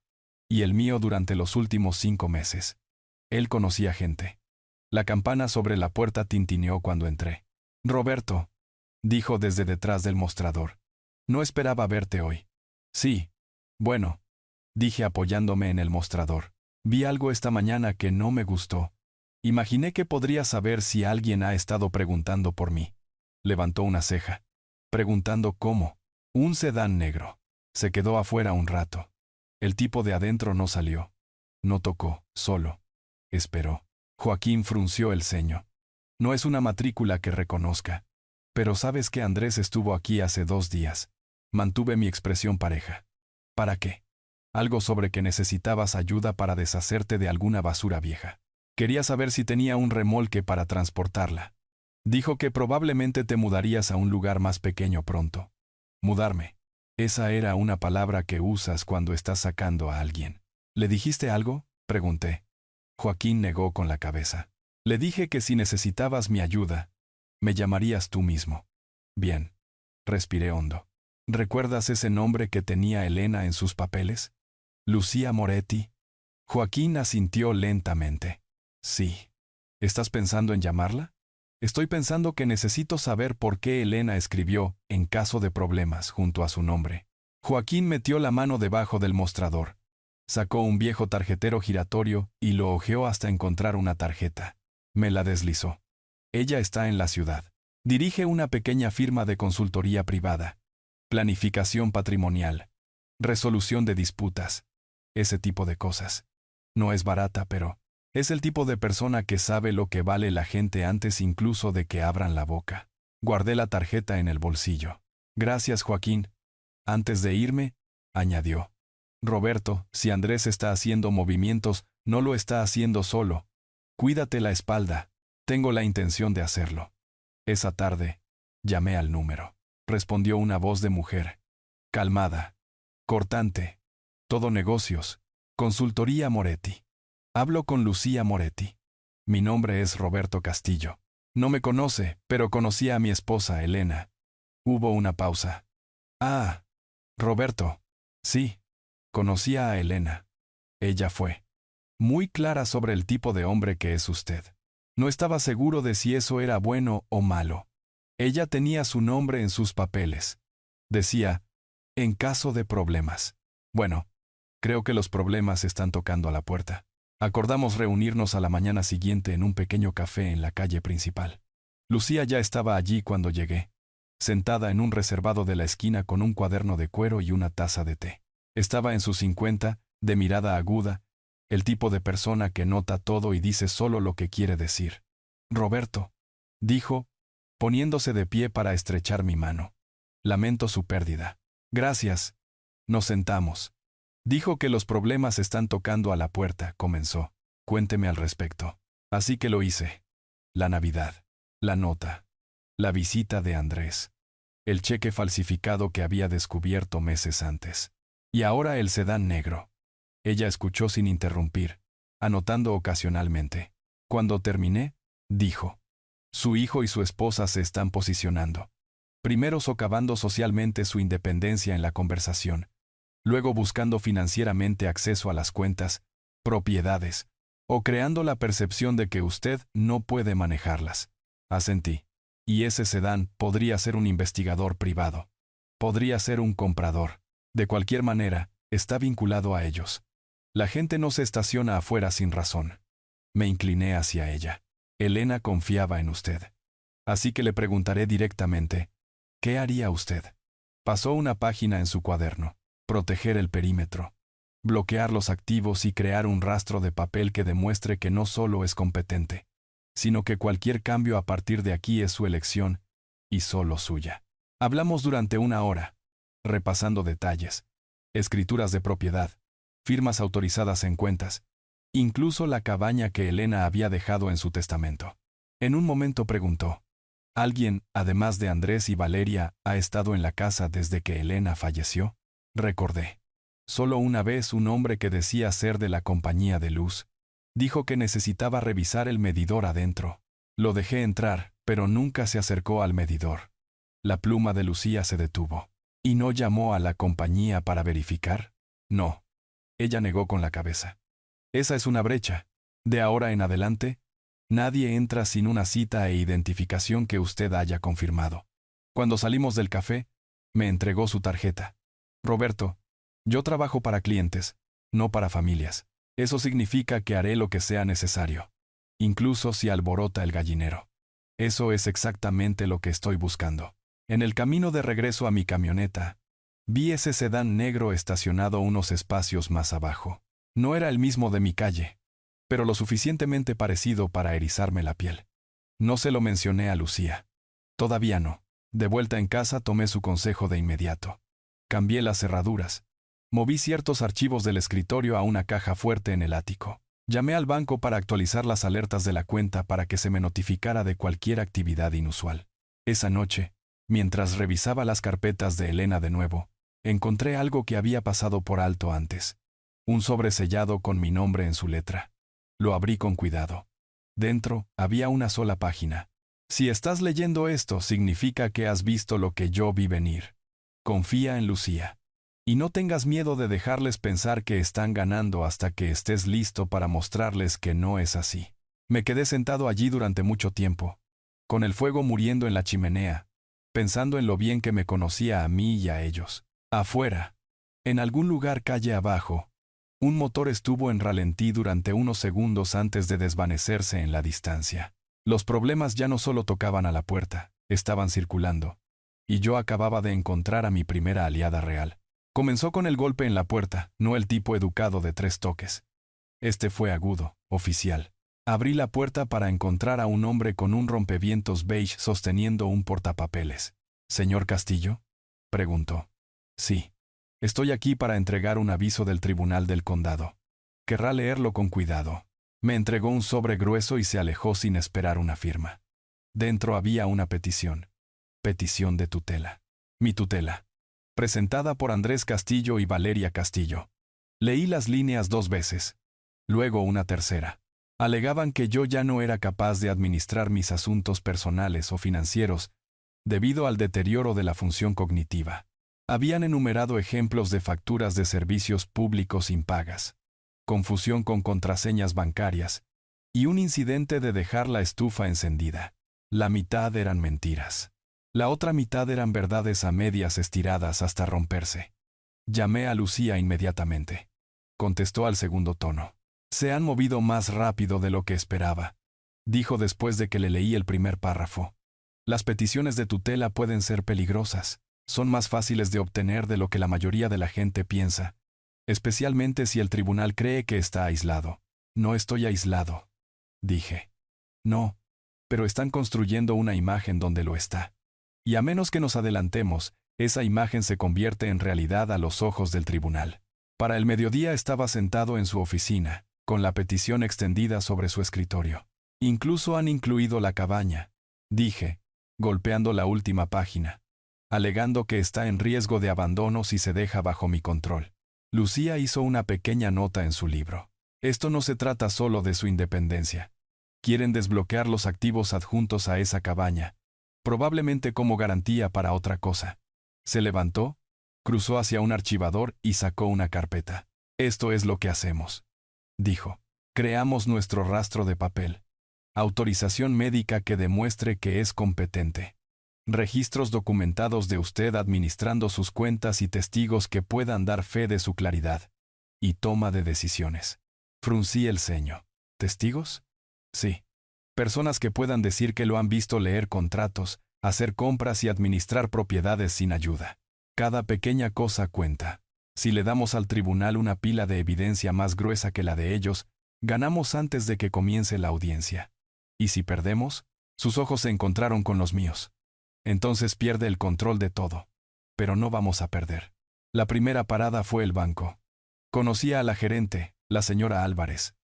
A: y el mío durante los últimos 5 meses. Él conocía gente. La campana sobre la puerta tintineó cuando entré. «Roberto», dijo desde detrás del mostrador. «No esperaba verte hoy». «Sí. Bueno», dije apoyándome en el mostrador. «Vi algo esta mañana que no me gustó. Imaginé que podría saber si alguien ha estado preguntando por mí». Levantó una ceja. «¿Preguntando cómo?» «Un sedán negro. Se quedó afuera un rato. El tipo de adentro no salió. No tocó, solo. Esperó». Joaquín frunció el ceño. «No es una matrícula que reconozca. Pero sabes que Andrés estuvo aquí hace 2 días». Mantuve mi expresión pareja. «¿Para qué?» «Algo sobre que necesitabas ayuda para deshacerte de alguna basura vieja. Quería saber si tenía un remolque para transportarla. Dijo que probablemente te mudarías a un lugar más pequeño pronto». «Mudarme. Esa era una palabra que usas cuando estás sacando a alguien». «¿Le dijiste algo?», pregunté. Joaquín negó con la cabeza. «Le dije que si necesitabas mi ayuda, me llamarías tú mismo». «Bien». Respiré hondo. «¿Recuerdas ese nombre que tenía Elena en sus papeles? Lucía Moretti». Joaquín asintió lentamente. Sí. ¿Estás pensando en llamarla? Estoy pensando que necesito saber por qué Elena escribió «en caso de problemas» junto a su nombre. Joaquín metió la mano debajo del mostrador. Sacó un viejo tarjetero giratorio y lo hojeó hasta encontrar una tarjeta. Me la deslizó. Ella está en la ciudad. Dirige una pequeña firma de consultoría privada. Planificación patrimonial. Resolución de disputas. Ese tipo de cosas. No es barata, pero es el tipo de persona que sabe lo que vale la gente antes incluso de que abran la boca. Guardé la tarjeta en el bolsillo. Gracias, Joaquín. Antes de irme, añadió. Roberto, si Andrés está haciendo movimientos, no lo está haciendo solo. Cuídate la espalda. Tengo la intención de hacerlo. Esa tarde, llamé al número. Respondió una voz de mujer. Calmada. Cortante. Todo negocios. Consultoría Moretti. Hablo con Lucía Moretti. Mi nombre es Roberto Castillo. No me conoce, pero conocí a mi esposa, Elena. Hubo una pausa. Ah, Roberto. Sí. Conocía a Elena. Ella fue muy clara sobre el tipo de hombre que es usted. No estaba seguro de si eso era bueno o malo. Ella tenía su nombre en sus papeles. Decía, en caso de problemas. Bueno, creo que los problemas están tocando a la puerta. Acordamos reunirnos a la mañana siguiente en un pequeño café en la calle principal. Lucía ya estaba allí cuando llegué, sentada en un reservado de la esquina con un cuaderno de cuero y una taza de té. Estaba en sus 50, de mirada aguda, el tipo de persona que nota todo y dice solo lo que quiere decir. Roberto, dijo, poniéndose de pie para estrechar mi mano. Lamento su pérdida. Gracias. Nos sentamos. Dijo que los problemas están tocando a la puerta, comenzó. Cuénteme al respecto. Así que lo hice. La Navidad. La nota. La visita de Andrés. El cheque falsificado que había descubierto meses antes. Y ahora el sedán negro. Ella escuchó sin interrumpir, anotando ocasionalmente. Cuando terminé, dijo. Su hijo y su esposa se están posicionando. Primero socavando socialmente su independencia en la conversación, luego buscando financieramente acceso a las cuentas, propiedades, o creando la percepción de que usted no puede manejarlas. Asentí. Y ese sedán podría ser un investigador privado. Podría ser un comprador. De cualquier manera, está vinculado a ellos. La gente no se estaciona afuera sin razón. Me incliné hacia ella. Elena confiaba en usted. Así que le preguntaré directamente, ¿qué haría usted? Pasó una página en su cuaderno. Proteger el perímetro. Bloquear los activos y crear un rastro de papel que demuestre que no solo es competente, sino que cualquier cambio a partir de aquí es su elección, y solo suya. Hablamos durante 1 hora, repasando detalles, escrituras de propiedad, firmas autorizadas en cuentas, incluso la cabaña que Elena había dejado en su testamento. En un momento preguntó, ¿alguien, además de Andrés y Valeria, ha estado en la casa desde que Elena falleció? Recordé. Solo una vez un hombre que decía ser de la compañía de luz, dijo que necesitaba revisar el medidor adentro. Lo dejé entrar, pero nunca se acercó al medidor. La pluma de Lucía se detuvo. ¿Y no llamó a la compañía para verificar? No. Ella negó con la cabeza. Esa es una brecha. De ahora en adelante, nadie entra sin una cita e identificación que usted haya confirmado. Cuando salimos del café, me entregó su tarjeta. Roberto, yo trabajo para clientes, no para familias. Eso significa que haré lo que sea necesario, incluso si alborota el gallinero. Eso es exactamente lo que estoy buscando. En el camino de regreso a mi camioneta, vi ese sedán negro estacionado unos espacios más abajo. No era el mismo de mi calle, pero lo suficientemente parecido para erizarme la piel. No se lo mencioné a Lucía. Todavía no. De vuelta en casa tomé su consejo de inmediato. Cambié las cerraduras. Moví ciertos archivos del escritorio a una caja fuerte en el ático. Llamé al banco para actualizar las alertas de la cuenta para que se me notificara de cualquier actividad inusual. Esa noche, mientras revisaba las carpetas de Elena de nuevo, encontré algo que había pasado por alto antes. Un sobre sellado con mi nombre en su letra. Lo abrí con cuidado. Dentro había una sola página. Si estás leyendo esto, significa que has visto lo que yo vi venir. Confía en Lucía. Y no tengas miedo de dejarles pensar que están ganando hasta que estés listo para mostrarles que no es así. Me quedé sentado allí durante mucho tiempo, con el fuego muriendo en la chimenea, pensando en lo bien que me conocía a mí y a ellos. Afuera, en algún lugar calle abajo, un motor estuvo en ralentí durante unos segundos antes de desvanecerse en la distancia. Los problemas ya no solo tocaban a la puerta, estaban circulando. Y yo acababa de encontrar a mi primera aliada real. Comenzó con el golpe en la puerta, no el tipo educado de 3 toques. Este fue agudo, oficial. Abrí la puerta para encontrar a un hombre con un rompevientos beige sosteniendo un portapapeles. «¿Señor Castillo?», preguntó. «Sí. Estoy aquí para entregar un aviso del Tribunal del Condado. Querrá leerlo con cuidado». Me entregó un sobre grueso y se alejó sin esperar una firma. Dentro había una petición. Petición de tutela. Mi tutela. Presentada por Andrés Castillo y Valeria Castillo. Leí las líneas 2 veces. Luego una tercera. Alegaban que yo ya no era capaz de administrar mis asuntos personales o financieros debido al deterioro de la función cognitiva. Habían enumerado ejemplos de facturas de servicios públicos impagas, confusión con contraseñas bancarias y un incidente de dejar la estufa encendida. La mitad eran mentiras. La otra mitad eran verdades a medias estiradas hasta romperse. Llamé a Lucía inmediatamente. Contestó al segundo tono. «Se han movido más rápido de lo que esperaba», dijo después de que le leí el primer párrafo. «Las peticiones de tutela pueden ser peligrosas. Son más fáciles de obtener de lo que la mayoría de la gente piensa, especialmente si el tribunal cree que está aislado». «No estoy aislado», dije. «No, pero están construyendo una imagen donde lo está. Y a menos que nos adelantemos, esa imagen se convierte en realidad a los ojos del tribunal». Para el mediodía estaba sentado en su oficina, con la petición extendida sobre su escritorio. «Incluso han incluido la cabaña», dije, golpeando la última página, alegando que está en riesgo de abandono si se deja bajo mi control. Lucía hizo una pequeña nota en su libro. «Esto no se trata solo de su independencia. Quieren desbloquear los activos adjuntos a esa cabaña, probablemente como garantía para otra cosa». Se levantó, cruzó hacia un archivador y sacó una carpeta. «Esto es lo que hacemos», dijo. «Creamos nuestro rastro de papel. Autorización médica que demuestre que es competente. Registros documentados de usted administrando sus cuentas y testigos que puedan dar fe de su claridad. Y toma de decisiones». Fruncí el ceño. «¿Testigos?». «Sí. Personas que puedan decir que lo han visto leer contratos, hacer compras y administrar propiedades sin ayuda. Cada pequeña cosa cuenta. Si le damos al tribunal una pila de evidencia más gruesa que la de ellos, ganamos antes de que comience la audiencia. Y si perdemos, sus ojos se encontraron con los míos. Entonces pierde el control de todo. Pero no vamos a perder». La primera parada fue el banco. Conocía a la gerente, la señora Álvarez.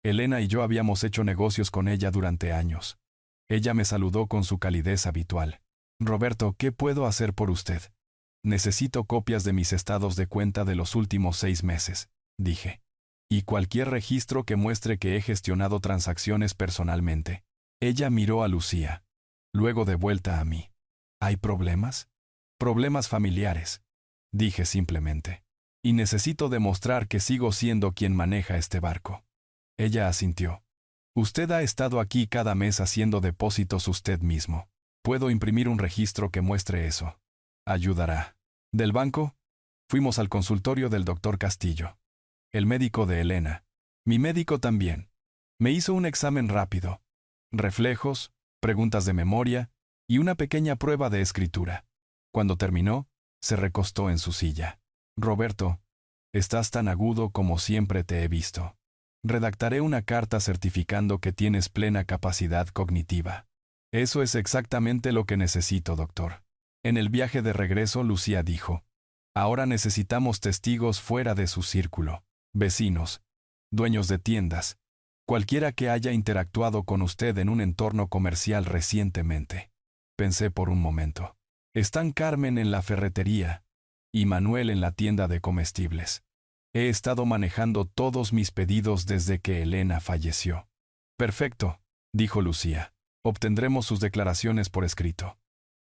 A: Elena y yo habíamos hecho negocios con ella durante años. Ella me saludó con su calidez habitual. «Roberto, ¿qué puedo hacer por usted?». «Necesito copias de mis estados de cuenta de los últimos 6 meses», dije. «Y cualquier registro que muestre que he gestionado transacciones personalmente». Ella miró a Lucía. Luego de vuelta a mí. «¿Hay problemas?». «Problemas familiares», dije simplemente. «Y necesito demostrar que sigo siendo quien maneja este barco». Ella asintió. «Usted ha estado aquí cada mes haciendo depósitos usted mismo. Puedo imprimir un registro que muestre eso. Ayudará». Del banco, fuimos al consultorio del doctor Castillo. El médico de Elena. Mi médico también. Me hizo un examen rápido. Reflejos, preguntas de memoria y una pequeña prueba de escritura. Cuando terminó, se recostó en su silla. «Roberto, estás tan agudo como siempre te he visto. Redactaré una carta certificando que tienes plena capacidad cognitiva». «Eso es exactamente lo que necesito, doctor». En el viaje de regreso, Lucía dijo: «Ahora necesitamos testigos fuera de su círculo. Vecinos, dueños de tiendas, cualquiera que haya interactuado con usted en un entorno comercial recientemente». Pensé por un momento. «Están Carmen en la ferretería y Manuel en la tienda de comestibles. He estado manejando todos mis pedidos desde que Elena falleció». «Perfecto», dijo Lucía. «Obtendremos sus declaraciones por escrito.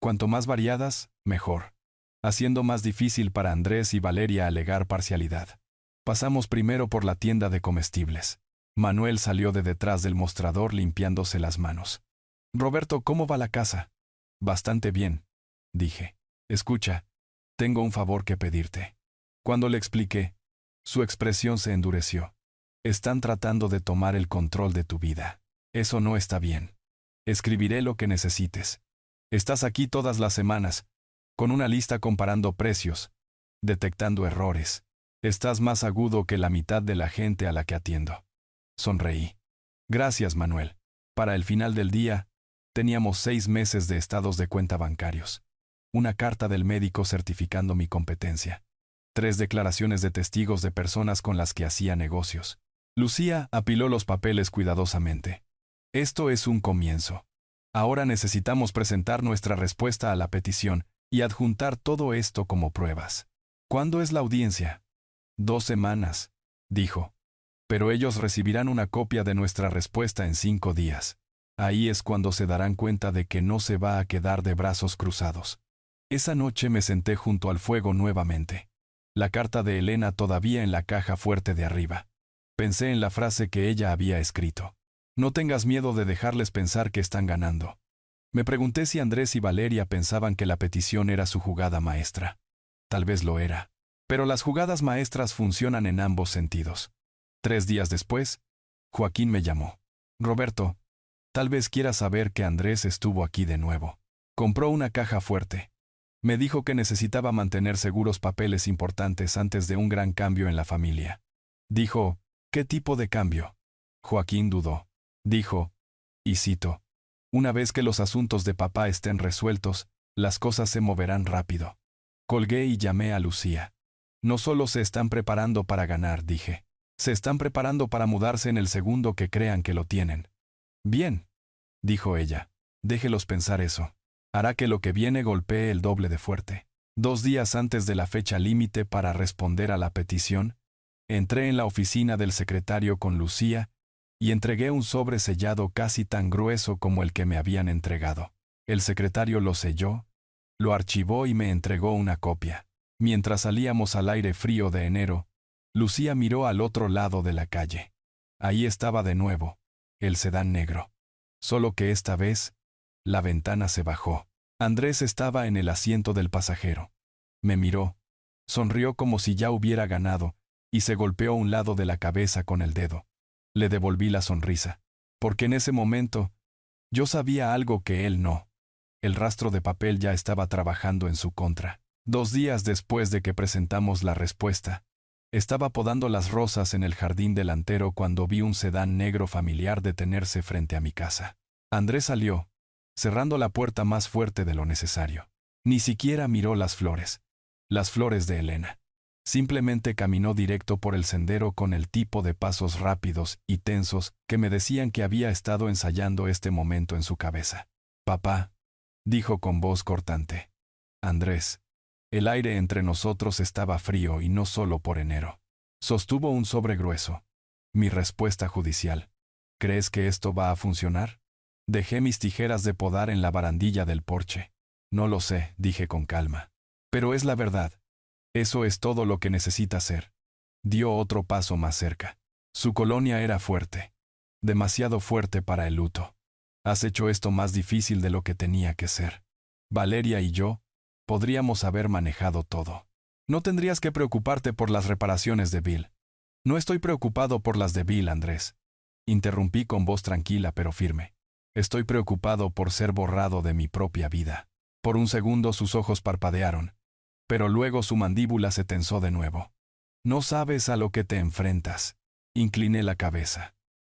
A: Cuanto más variadas, mejor». haciendo más difícil para Andrés y Valeria alegar parcialidad. Pasamos primero por la tienda de comestibles. Manuel salió de detrás del mostrador limpiándose las manos. «Roberto, ¿cómo va la casa?» «Bastante bien», dije. «Escucha, tengo un favor que pedirte». Cuando le expliqué, su expresión se endureció. «Están tratando de tomar el control de tu vida. Eso no está bien. Escribiré lo que necesites. Estás aquí todas las semanas, con una lista comparando precios, detectando errores. Estás más agudo que la mitad de la gente a la que atiendo». Sonreí. «Gracias, Manuel». Para el final del día, teníamos 6 meses de estados de cuenta bancarios, una carta del médico certificando mi competencia, 3 declaraciones de testigos de personas con las que hacía negocios. Lucía apiló los papeles cuidadosamente. «Esto es un comienzo. Ahora necesitamos presentar nuestra respuesta a la petición y adjuntar todo esto como pruebas». «¿Cuándo es la audiencia?» 2 semanas, dijo. «Pero ellos recibirán una copia de nuestra respuesta en 5 días. Ahí es cuando se darán cuenta de que no se va a quedar de brazos cruzados». Esa noche me senté junto al fuego nuevamente. La carta de Elena todavía en la caja fuerte de arriba. Pensé en la frase que ella había escrito. «No tengas miedo de dejarles pensar que están ganando». Me pregunté si Andrés y Valeria pensaban que la petición era su jugada maestra. Tal vez lo era. Pero las jugadas maestras funcionan en ambos sentidos. 3 días después, Joaquín me llamó. «Roberto, tal vez quieras saber que Andrés estuvo aquí de nuevo. Compró una caja fuerte. Me dijo que necesitaba mantener seguros papeles importantes antes de un gran cambio en la familia». Dijo, «¿Qué tipo de cambio?» Joaquín dudó. Dijo, y cito, «Una vez que los asuntos de papá estén resueltos, las cosas se moverán rápido». Colgué y llamé a Lucía. «No solo se están preparando para ganar», dije. «Se están preparando para mudarse en el segundo que crean que lo tienen». «Bien», dijo ella. «Déjelos pensar eso. Hará que lo que viene golpee el doble de fuerte». 2 días antes de la fecha límite para responder a la petición, entré en la oficina del secretario con Lucía y entregué un sobre sellado casi tan grueso como el que me habían entregado. El secretario lo selló, lo archivó y me entregó una copia. Mientras salíamos al aire frío de enero, Lucía miró al otro lado de la calle. Ahí estaba de nuevo, el sedán negro. Solo que esta vez, la ventana se bajó. Andrés estaba en el asiento del pasajero. Me miró, sonrió como si ya hubiera ganado, y se golpeó un lado de la cabeza con el dedo. Le devolví la sonrisa, porque en ese momento, yo sabía algo que él no. El rastro de papel ya estaba trabajando en su contra. 2 días después de que presentamos la respuesta, estaba podando las rosas en el jardín delantero cuando vi un sedán negro familiar detenerse frente a mi casa. Andrés salió, cerrando la puerta más fuerte de lo necesario. Ni siquiera miró las flores de Elena. Simplemente caminó directo por el sendero con el tipo de pasos rápidos y tensos que me decían que había estado ensayando este momento en su cabeza. «Papá», dijo con voz cortante. «Andrés». El aire entre nosotros estaba frío y no solo por enero. Sostuvo un sobre grueso. Mi respuesta judicial. «¿Crees que esto va a funcionar?» Dejé mis tijeras de podar en la barandilla del porche. «No lo sé», dije con calma. «Pero es la verdad. Eso es todo lo que necesita hacer». Dio otro paso más cerca. Su colonia era fuerte. Demasiado fuerte para el luto. «Has hecho esto más difícil de lo que tenía que ser. Valeria y yo podríamos haber manejado todo. No tendrías que preocuparte por las reparaciones de Bill». «No estoy preocupado por las de Bill, Andrés», interrumpí con voz tranquila pero firme. «Estoy preocupado por ser borrado de mi propia vida». Por un segundo sus ojos parpadearon, pero luego su mandíbula se tensó de nuevo. «No sabes a lo que te enfrentas». Incliné la cabeza.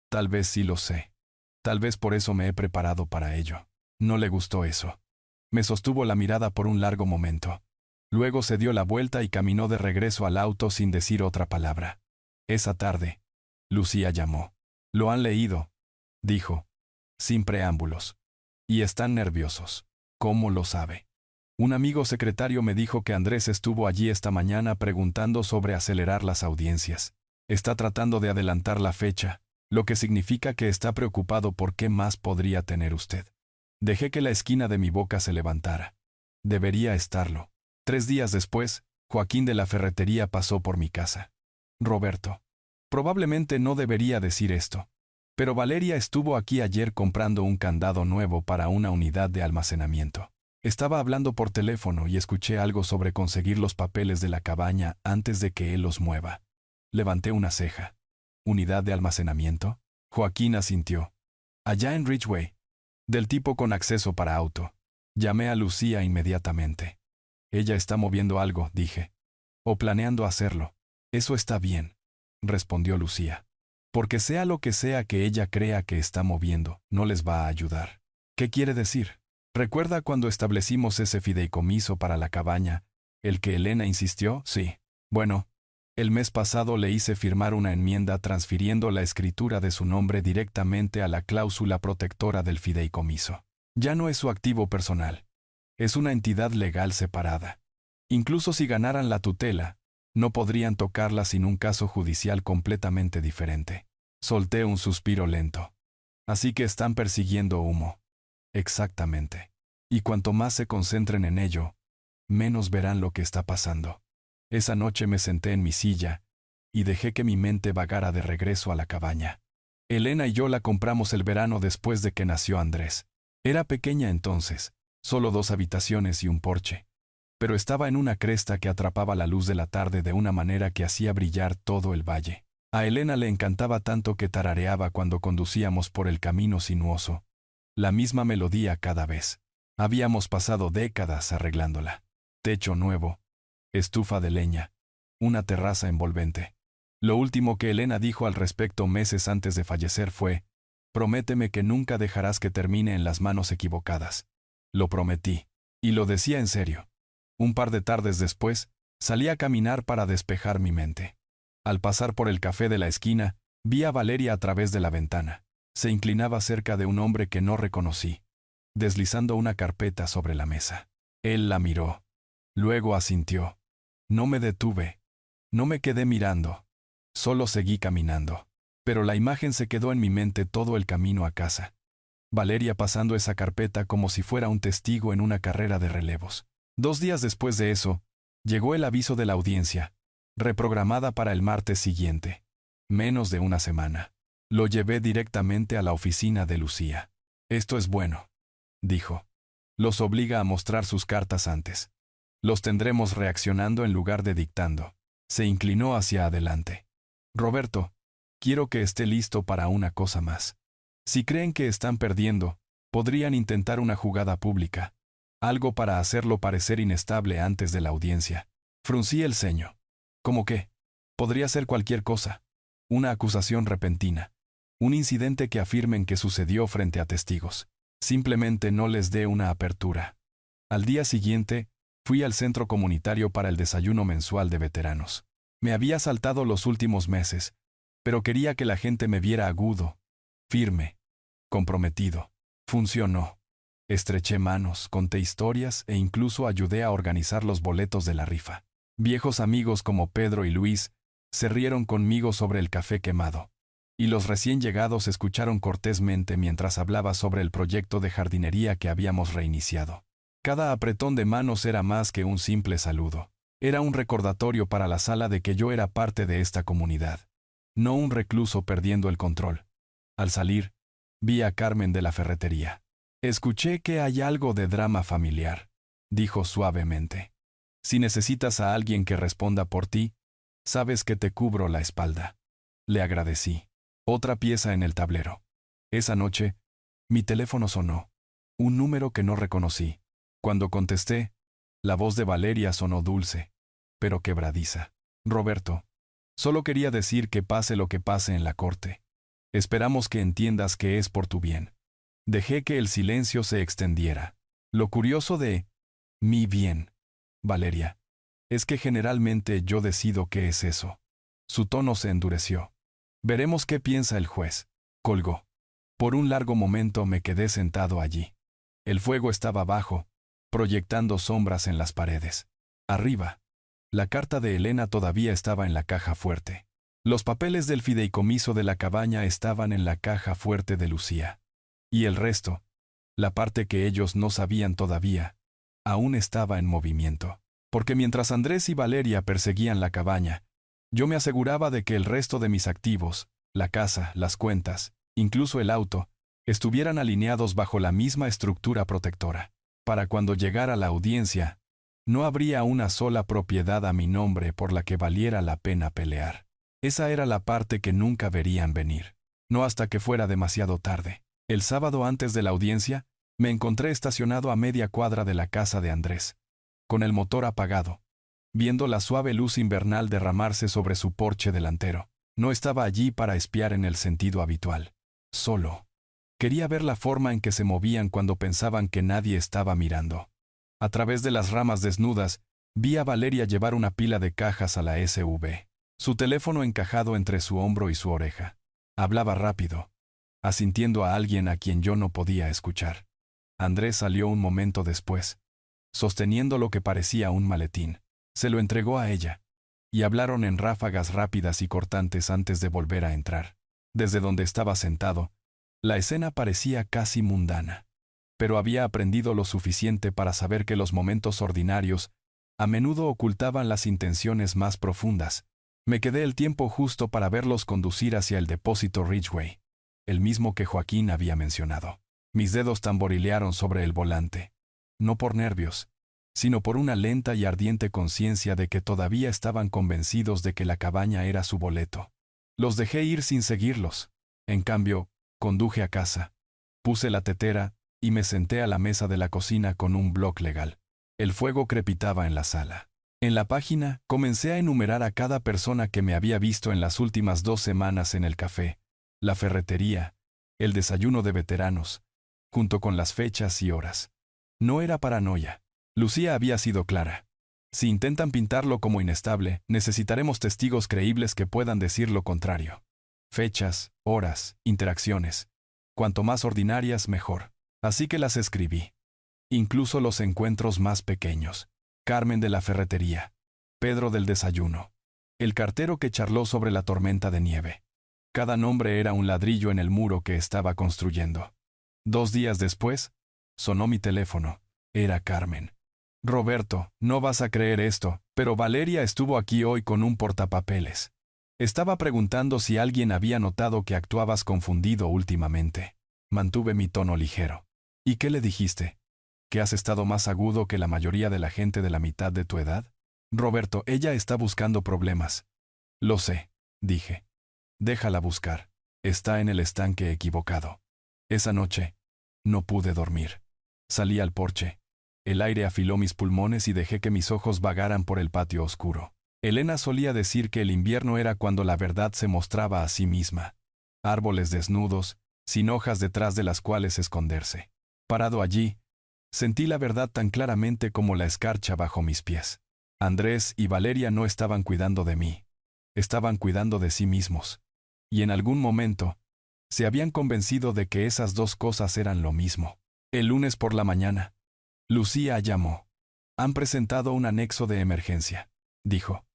A: «Tal vez sí lo sé. Tal vez por eso me he preparado para ello». No le gustó eso. Me sostuvo la mirada por un largo momento. Luego se dio la vuelta y caminó de regreso al auto sin decir otra palabra. Esa tarde, Lucía llamó. «Lo han leído», dijo, sin preámbulos. «Y están nerviosos». «¿Cómo lo sabe?» «Un amigo secretario me dijo que Andrés estuvo allí esta mañana preguntando sobre acelerar las audiencias. Está tratando de adelantar la fecha, lo que significa que está preocupado por qué más podría tener usted». Dejé que la esquina de mi boca se levantara. Debería estarlo. 3 días después, Joaquín de la ferretería pasó por mi casa. Roberto. Probablemente no debería decir esto, pero Valeria estuvo aquí ayer comprando un candado nuevo para una unidad de almacenamiento. Estaba hablando por teléfono y escuché algo sobre conseguir los papeles de la cabaña antes de que él los mueva. Levanté una ceja. ¿Unidad de almacenamiento? Joaquín asintió. Allá en Ridgeway. Del tipo con acceso para auto. Llamé a Lucía inmediatamente. Ella está moviendo algo, dije. O planeando hacerlo. Eso está bien, respondió Lucía. Porque sea lo que sea que ella crea que está moviendo, no les va a ayudar. ¿Qué quiere decir? ¿Recuerda cuando establecimos ese fideicomiso para la cabaña, el que Elena insistió? Sí. Bueno, el mes pasado le hice firmar una enmienda transfiriendo la escritura de su nombre directamente a la cláusula protectora del fideicomiso. Ya no es su activo personal. Es una entidad legal separada. Incluso si ganaran la tutela, no podrían tocarla sin un caso judicial completamente diferente. Solté un suspiro lento. Así que están persiguiendo humo. Exactamente. Y cuanto más se concentren en ello, menos verán lo que está pasando. Esa noche me senté en mi silla y dejé que mi mente vagara de regreso a la cabaña. Elena y yo la compramos el verano después de que nació Andrés. Era pequeña entonces, solo 2 habitaciones y un porche, pero estaba en una cresta que atrapaba la luz de la tarde de una manera que hacía brillar todo el valle. A Elena le encantaba tanto que tarareaba cuando conducíamos por el camino sinuoso. La misma melodía cada vez. Habíamos pasado décadas arreglándola. Techo nuevo, estufa de leña, una terraza envolvente. Lo último que Elena dijo al respecto meses antes de fallecer fue: «Prométeme que nunca dejarás que termine en las manos equivocadas». Lo prometí, y lo decía en serio. Un par de tardes después, salí a caminar para despejar mi mente. Al pasar por el café de la esquina, vi a Valeria a través de la ventana. Se inclinaba cerca de un hombre que no reconocí, deslizando una carpeta sobre la mesa. Él la miró. Luego asintió. No me detuve. No me quedé mirando. Solo seguí caminando. Pero la imagen se quedó en mi mente todo el camino a casa. Valeria pasando esa carpeta como si fuera un testigo en una carrera de relevos. 2 días después de eso, llegó el aviso de la audiencia, reprogramada para el martes siguiente. Menos de una semana. Lo llevé directamente a la oficina de Lucía. Esto es bueno, dijo. Los obliga a mostrar sus cartas antes. Los tendremos reaccionando en lugar de dictando. Se inclinó hacia adelante. Roberto, quiero que esté listo para una cosa más. Si creen que están perdiendo, podrían intentar una jugada pública. Algo para hacerlo parecer inestable antes de la audiencia. Fruncí el ceño. ¿Cómo qué? Podría ser cualquier cosa. Una acusación repentina. Un incidente que afirmen que sucedió frente a testigos. Simplemente no les dé una apertura. Al día siguiente, fui al centro comunitario para el desayuno mensual de veteranos. Me había saltado los últimos meses, pero quería que la gente me viera agudo, firme, comprometido. Funcionó. Estreché manos, conté historias e incluso ayudé a organizar los boletos de la rifa. Viejos amigos como Pedro y Luis se rieron conmigo sobre el café quemado, y los recién llegados escucharon cortésmente mientras hablaba sobre el proyecto de jardinería que habíamos reiniciado. Cada apretón de manos era más que un simple saludo. Era un recordatorio para la sala de que yo era parte de esta comunidad, no un recluso perdiendo el control. Al salir, vi a Carmen de la ferretería. Escuché que hay algo de drama familiar, dijo suavemente. Si necesitas a alguien que responda por ti, sabes que te cubro la espalda. Le agradecí. Otra pieza en el tablero. Esa noche, mi teléfono sonó. Un número que no reconocí. Cuando contesté, la voz de Valeria sonó dulce, pero quebradiza. Roberto, solo quería decir que pase lo que pase en la corte. Esperamos que entiendas que es por tu bien. Dejé que el silencio se extendiera. Lo curioso de mi bien, Valeria, es que generalmente yo decido qué es eso. Su tono se endureció. Veremos qué piensa el juez. Colgó. Por un largo momento me quedé sentado allí. El fuego estaba bajo, proyectando sombras en las paredes. Arriba, la carta de Elena todavía estaba en la caja fuerte. Los papeles del fideicomiso de la cabaña estaban en la caja fuerte de Lucía. Y el resto, la parte que ellos no sabían todavía, aún estaba en movimiento. Porque mientras Andrés y Valeria perseguían la cabaña, yo me aseguraba de que el resto de mis activos, la casa, las cuentas, incluso el auto, estuvieran alineados bajo la misma estructura protectora. Para cuando llegara la audiencia, no habría una sola propiedad a mi nombre por la que valiera la pena pelear. Esa era la parte que nunca verían venir. No hasta que fuera demasiado tarde. El sábado antes de la audiencia, me encontré estacionado a media cuadra de la casa de Andrés, con el motor apagado, viendo la suave luz invernal derramarse sobre su porche delantero. No estaba allí para espiar en el sentido habitual. Solo. Quería ver la forma en que se movían cuando pensaban que nadie estaba mirando. A través de las ramas desnudas, vi a Valeria llevar una pila de cajas a la SV. Su teléfono encajado entre su hombro y su oreja. Hablaba rápido, asintiendo a alguien a quien yo no podía escuchar. Andrés salió un momento después, sosteniendo lo que parecía un maletín. Se lo entregó a ella, y hablaron en ráfagas rápidas y cortantes antes de volver a entrar. Desde donde estaba sentado, la escena parecía casi mundana, pero había aprendido lo suficiente para saber que los momentos ordinarios a menudo ocultaban las intenciones más profundas. Me quedé el tiempo justo para verlos conducir hacia el depósito Ridgeway, el mismo que Joaquín había mencionado. Mis dedos tamborilearon sobre el volante, no por nervios, sino por una lenta y ardiente conciencia de que todavía estaban convencidos de que la cabaña era su boleto. Los dejé ir sin seguirlos. En cambio, conduje a casa, puse la tetera y me senté a la mesa de la cocina con un blog legal. El fuego crepitaba en la sala. En la página, comencé a enumerar a cada persona que me había visto en las últimas 2 semanas en el café, la ferretería, el desayuno de veteranos, junto con las fechas y horas. No era paranoia. Lucía había sido clara. Si intentan pintarlo como inestable, necesitaremos testigos creíbles que puedan decir lo contrario. Fechas, horas, interacciones. Cuanto más ordinarias, mejor. Así que las escribí. Incluso los encuentros más pequeños. Carmen de la ferretería, Pedro del desayuno, el cartero que charló sobre la tormenta de nieve. Cada nombre era un ladrillo en el muro que estaba construyendo. 2 días después, sonó mi teléfono. Era Carmen. Roberto, no vas a creer esto, pero Valeria estuvo aquí hoy con un portapapeles. Estaba preguntando si alguien había notado que actuabas confundido últimamente. Mantuve mi tono ligero. ¿Y qué le dijiste? ¿Que has estado más agudo que la mayoría de la gente de la mitad de tu edad? Roberto, ella está buscando problemas. Lo sé, dije. Déjala buscar. Está en el estanque equivocado. Esa noche, no pude dormir. Salí al porche. El aire afiló mis pulmones y dejé que mis ojos vagaran por el patio oscuro. Elena solía decir que el invierno era cuando la verdad se mostraba a sí misma. Árboles desnudos, sin hojas detrás de las cuales esconderse. Parado allí, sentí la verdad tan claramente como la escarcha bajo mis pies. Andrés y Valeria no estaban cuidando de mí. Estaban cuidando de sí mismos. Y en algún momento, se habían convencido de que esas 2 cosas eran lo mismo. El lunes por la mañana, Lucía llamó. Han presentado un anexo de emergencia, dijo.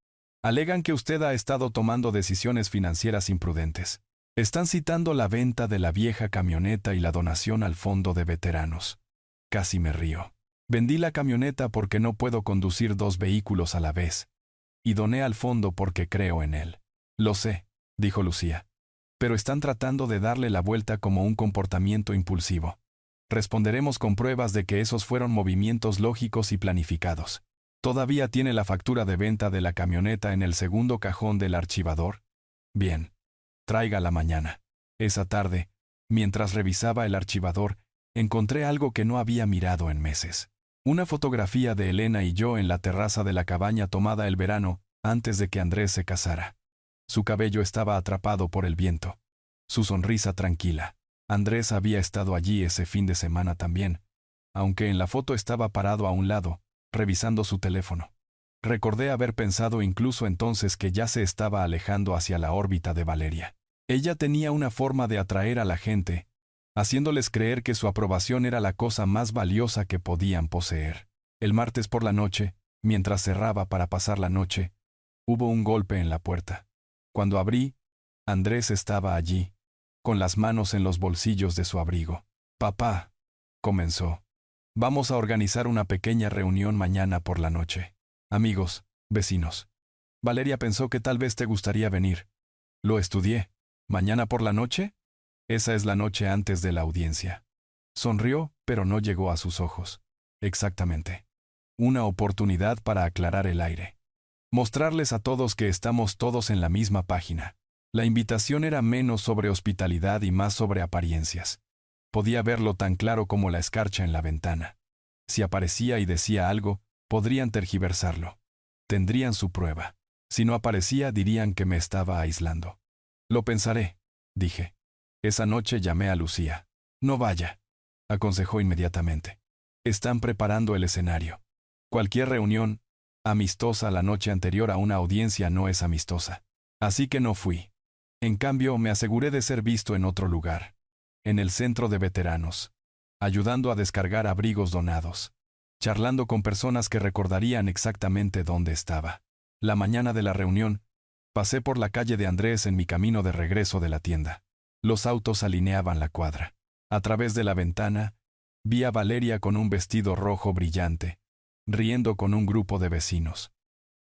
A: Alegan que usted ha estado tomando decisiones financieras imprudentes. Están citando la venta de la vieja camioneta y la donación al fondo de veteranos. Casi me río. Vendí la camioneta porque no puedo conducir 2 vehículos a la vez. Y doné al fondo porque creo en él. Lo sé, dijo Lucía. Pero están tratando de darle la vuelta como un comportamiento impulsivo. Responderemos con pruebas de que esos fueron movimientos lógicos y planificados. ¿Todavía tiene la factura de venta de la camioneta en el segundo cajón del archivador? Bien. Tráigala mañana. Esa tarde, mientras revisaba el archivador, encontré algo que no había mirado en meses. Una fotografía de Elena y yo en la terraza de la cabaña tomada el verano, antes de que Andrés se casara. Su cabello estaba atrapado por el viento. Su sonrisa tranquila. Andrés había estado allí ese fin de semana también, aunque en la foto estaba parado a un lado, revisando su teléfono. Recordé haber pensado incluso entonces que ya se estaba alejando hacia la órbita de Valeria. Ella tenía una forma de atraer a la gente, haciéndoles creer que su aprobación era la cosa más valiosa que podían poseer. El martes por la noche, mientras cerraba para pasar la noche, hubo un golpe en la puerta. Cuando abrí, Andrés estaba allí, con las manos en los bolsillos de su abrigo. «Papá», comenzó, «vamos a organizar una pequeña reunión mañana por la noche». Amigos, vecinos. Valeria pensó que tal vez te gustaría venir. Lo estudié. ¿Mañana por la noche? Esa es la noche antes de la audiencia. Sonrió, pero no llegó a sus ojos. Exactamente. Una oportunidad para aclarar el aire. Mostrarles a todos que estamos todos en la misma página. La invitación era menos sobre hospitalidad y más sobre apariencias. Podía verlo tan claro como la escarcha en la ventana. Si aparecía y decía algo, podrían tergiversarlo. Tendrían su prueba. Si no aparecía, dirían que me estaba aislando. Lo pensaré, dije. Esa noche llamé a Lucía. No vaya, aconsejó inmediatamente. Están preparando el escenario. Cualquier reunión amistosa la noche anterior a una audiencia no es amistosa. Así que no fui. En cambio, me aseguré de ser visto en otro lugar. En el centro de veteranos. Ayudando a descargar abrigos donados. Charlando con personas que recordarían exactamente dónde estaba. La mañana de la reunión, pasé por la calle de Andrés en mi camino de regreso de la tienda. Los autos alineaban la cuadra. A través de la ventana, vi a Valeria con un vestido rojo brillante, riendo con un grupo de vecinos.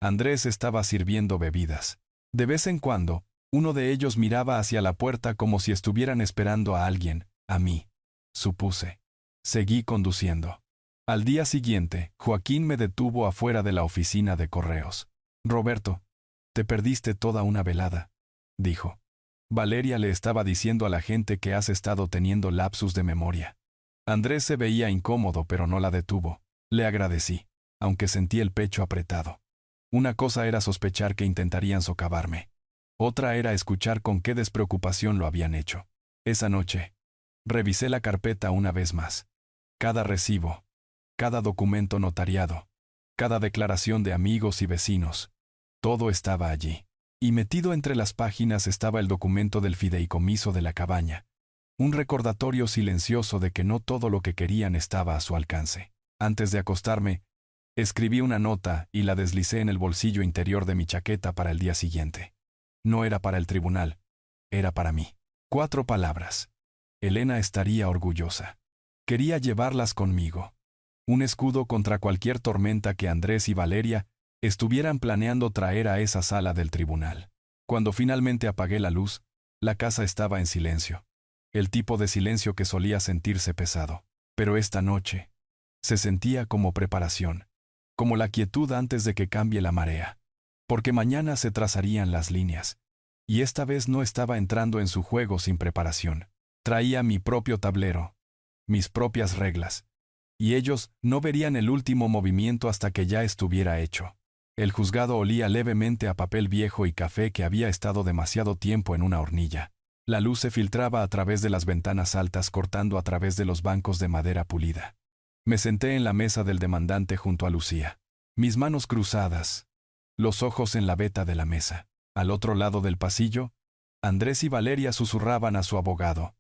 A: Andrés estaba sirviendo bebidas. De vez en cuando, uno de ellos miraba hacia la puerta como si estuvieran esperando a alguien, a mí. Supuse. Seguí conduciendo. Al día siguiente, Joaquín me detuvo afuera de la oficina de correos. Roberto, te perdiste toda una velada, dijo. Valeria le estaba diciendo a la gente que has estado teniendo lapsus de memoria. Andrés se veía incómodo, pero no la detuvo. Le agradecí, aunque sentí el pecho apretado. Una cosa era sospechar que intentarían socavarme. Otra era escuchar con qué despreocupación lo habían hecho. Esa noche, revisé la carpeta una vez más. Cada recibo, cada documento notariado, cada declaración de amigos y vecinos, todo estaba allí. Y metido entre las páginas estaba el documento del fideicomiso de la cabaña. Un recordatorio silencioso de que no todo lo que querían estaba a su alcance. Antes de acostarme, escribí una nota y la deslicé en el bolsillo interior de mi chaqueta para el día siguiente. No era para el tribunal, era para mí. 4 palabras. Elena estaría orgullosa. Quería llevarlas conmigo. Un escudo contra cualquier tormenta que Andrés y Valeria estuvieran planeando traer a esa sala del tribunal. Cuando finalmente apagué la luz, la casa estaba en silencio. El tipo de silencio que solía sentirse pesado. Pero esta noche, se sentía como preparación, como la quietud antes de que cambie la marea. Porque mañana se trazarían las líneas. Y esta vez no estaba entrando en su juego sin preparación. Traía mi propio tablero, mis propias reglas. Y ellos no verían el último movimiento hasta que ya estuviera hecho. El juzgado olía levemente a papel viejo y café que había estado demasiado tiempo en una hornilla. La luz se filtraba a través de las ventanas altas cortando a través de los bancos de madera pulida. Me senté en la mesa del demandante junto a Lucía. Mis manos cruzadas, los ojos en la veta de la mesa. Al otro lado del pasillo, Andrés y Valeria susurraban a su abogado.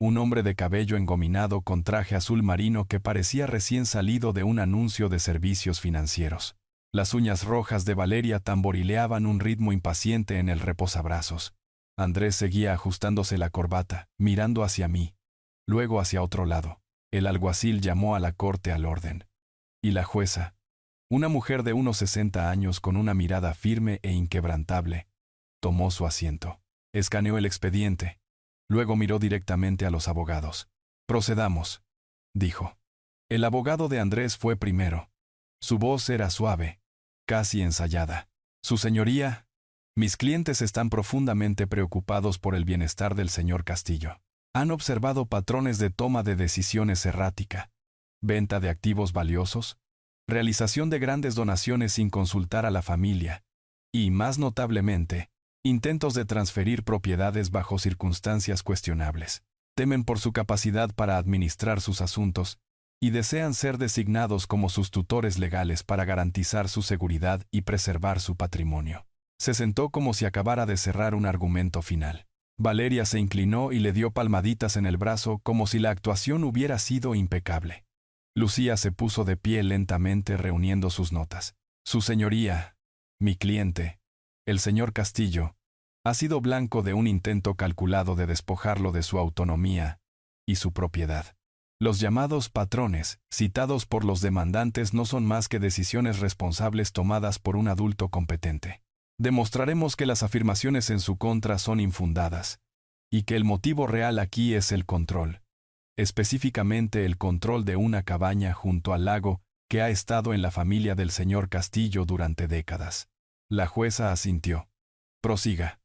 A: Un hombre de cabello engominado con traje azul marino que parecía recién salido de un anuncio de servicios financieros. Las uñas rojas de Valeria tamborileaban un ritmo impaciente en el reposabrazos. Andrés seguía ajustándose la corbata, mirando hacia mí, luego hacia otro lado. El alguacil llamó a la corte al orden. Y la jueza, una mujer de unos 60 años con una mirada firme e inquebrantable, tomó su asiento. Escaneó el expediente. Luego miró directamente a los abogados. Procedamos, dijo. El abogado de Andrés fue primero. Su voz era suave, casi ensayada. Su señoría, mis clientes están profundamente preocupados por el bienestar del señor Castillo. Han observado patrones de toma de decisiones errática, venta de activos valiosos, realización de grandes donaciones sin consultar a la familia, y, más notablemente, intentos de transferir propiedades bajo circunstancias cuestionables. Temen por su capacidad para administrar sus asuntos y desean ser designados como sus tutores legales para garantizar su seguridad y preservar su patrimonio. Se sentó como si acabara de cerrar un argumento final. Valeria se inclinó y le dio palmaditas en el brazo como si la actuación hubiera sido impecable. Lucía se puso de pie lentamente reuniendo sus notas. Su señoría, mi cliente, el señor Castillo, ha sido blanco de un intento calculado de despojarlo de su autonomía y su propiedad. Los llamados patrones, citados por los demandantes, no son más que decisiones responsables tomadas por un adulto competente. Demostraremos que las afirmaciones en su contra son infundadas, y que el motivo real aquí es el control, específicamente el control de una cabaña junto al lago que ha estado en la familia del señor Castillo durante décadas. La jueza asintió. Prosiga.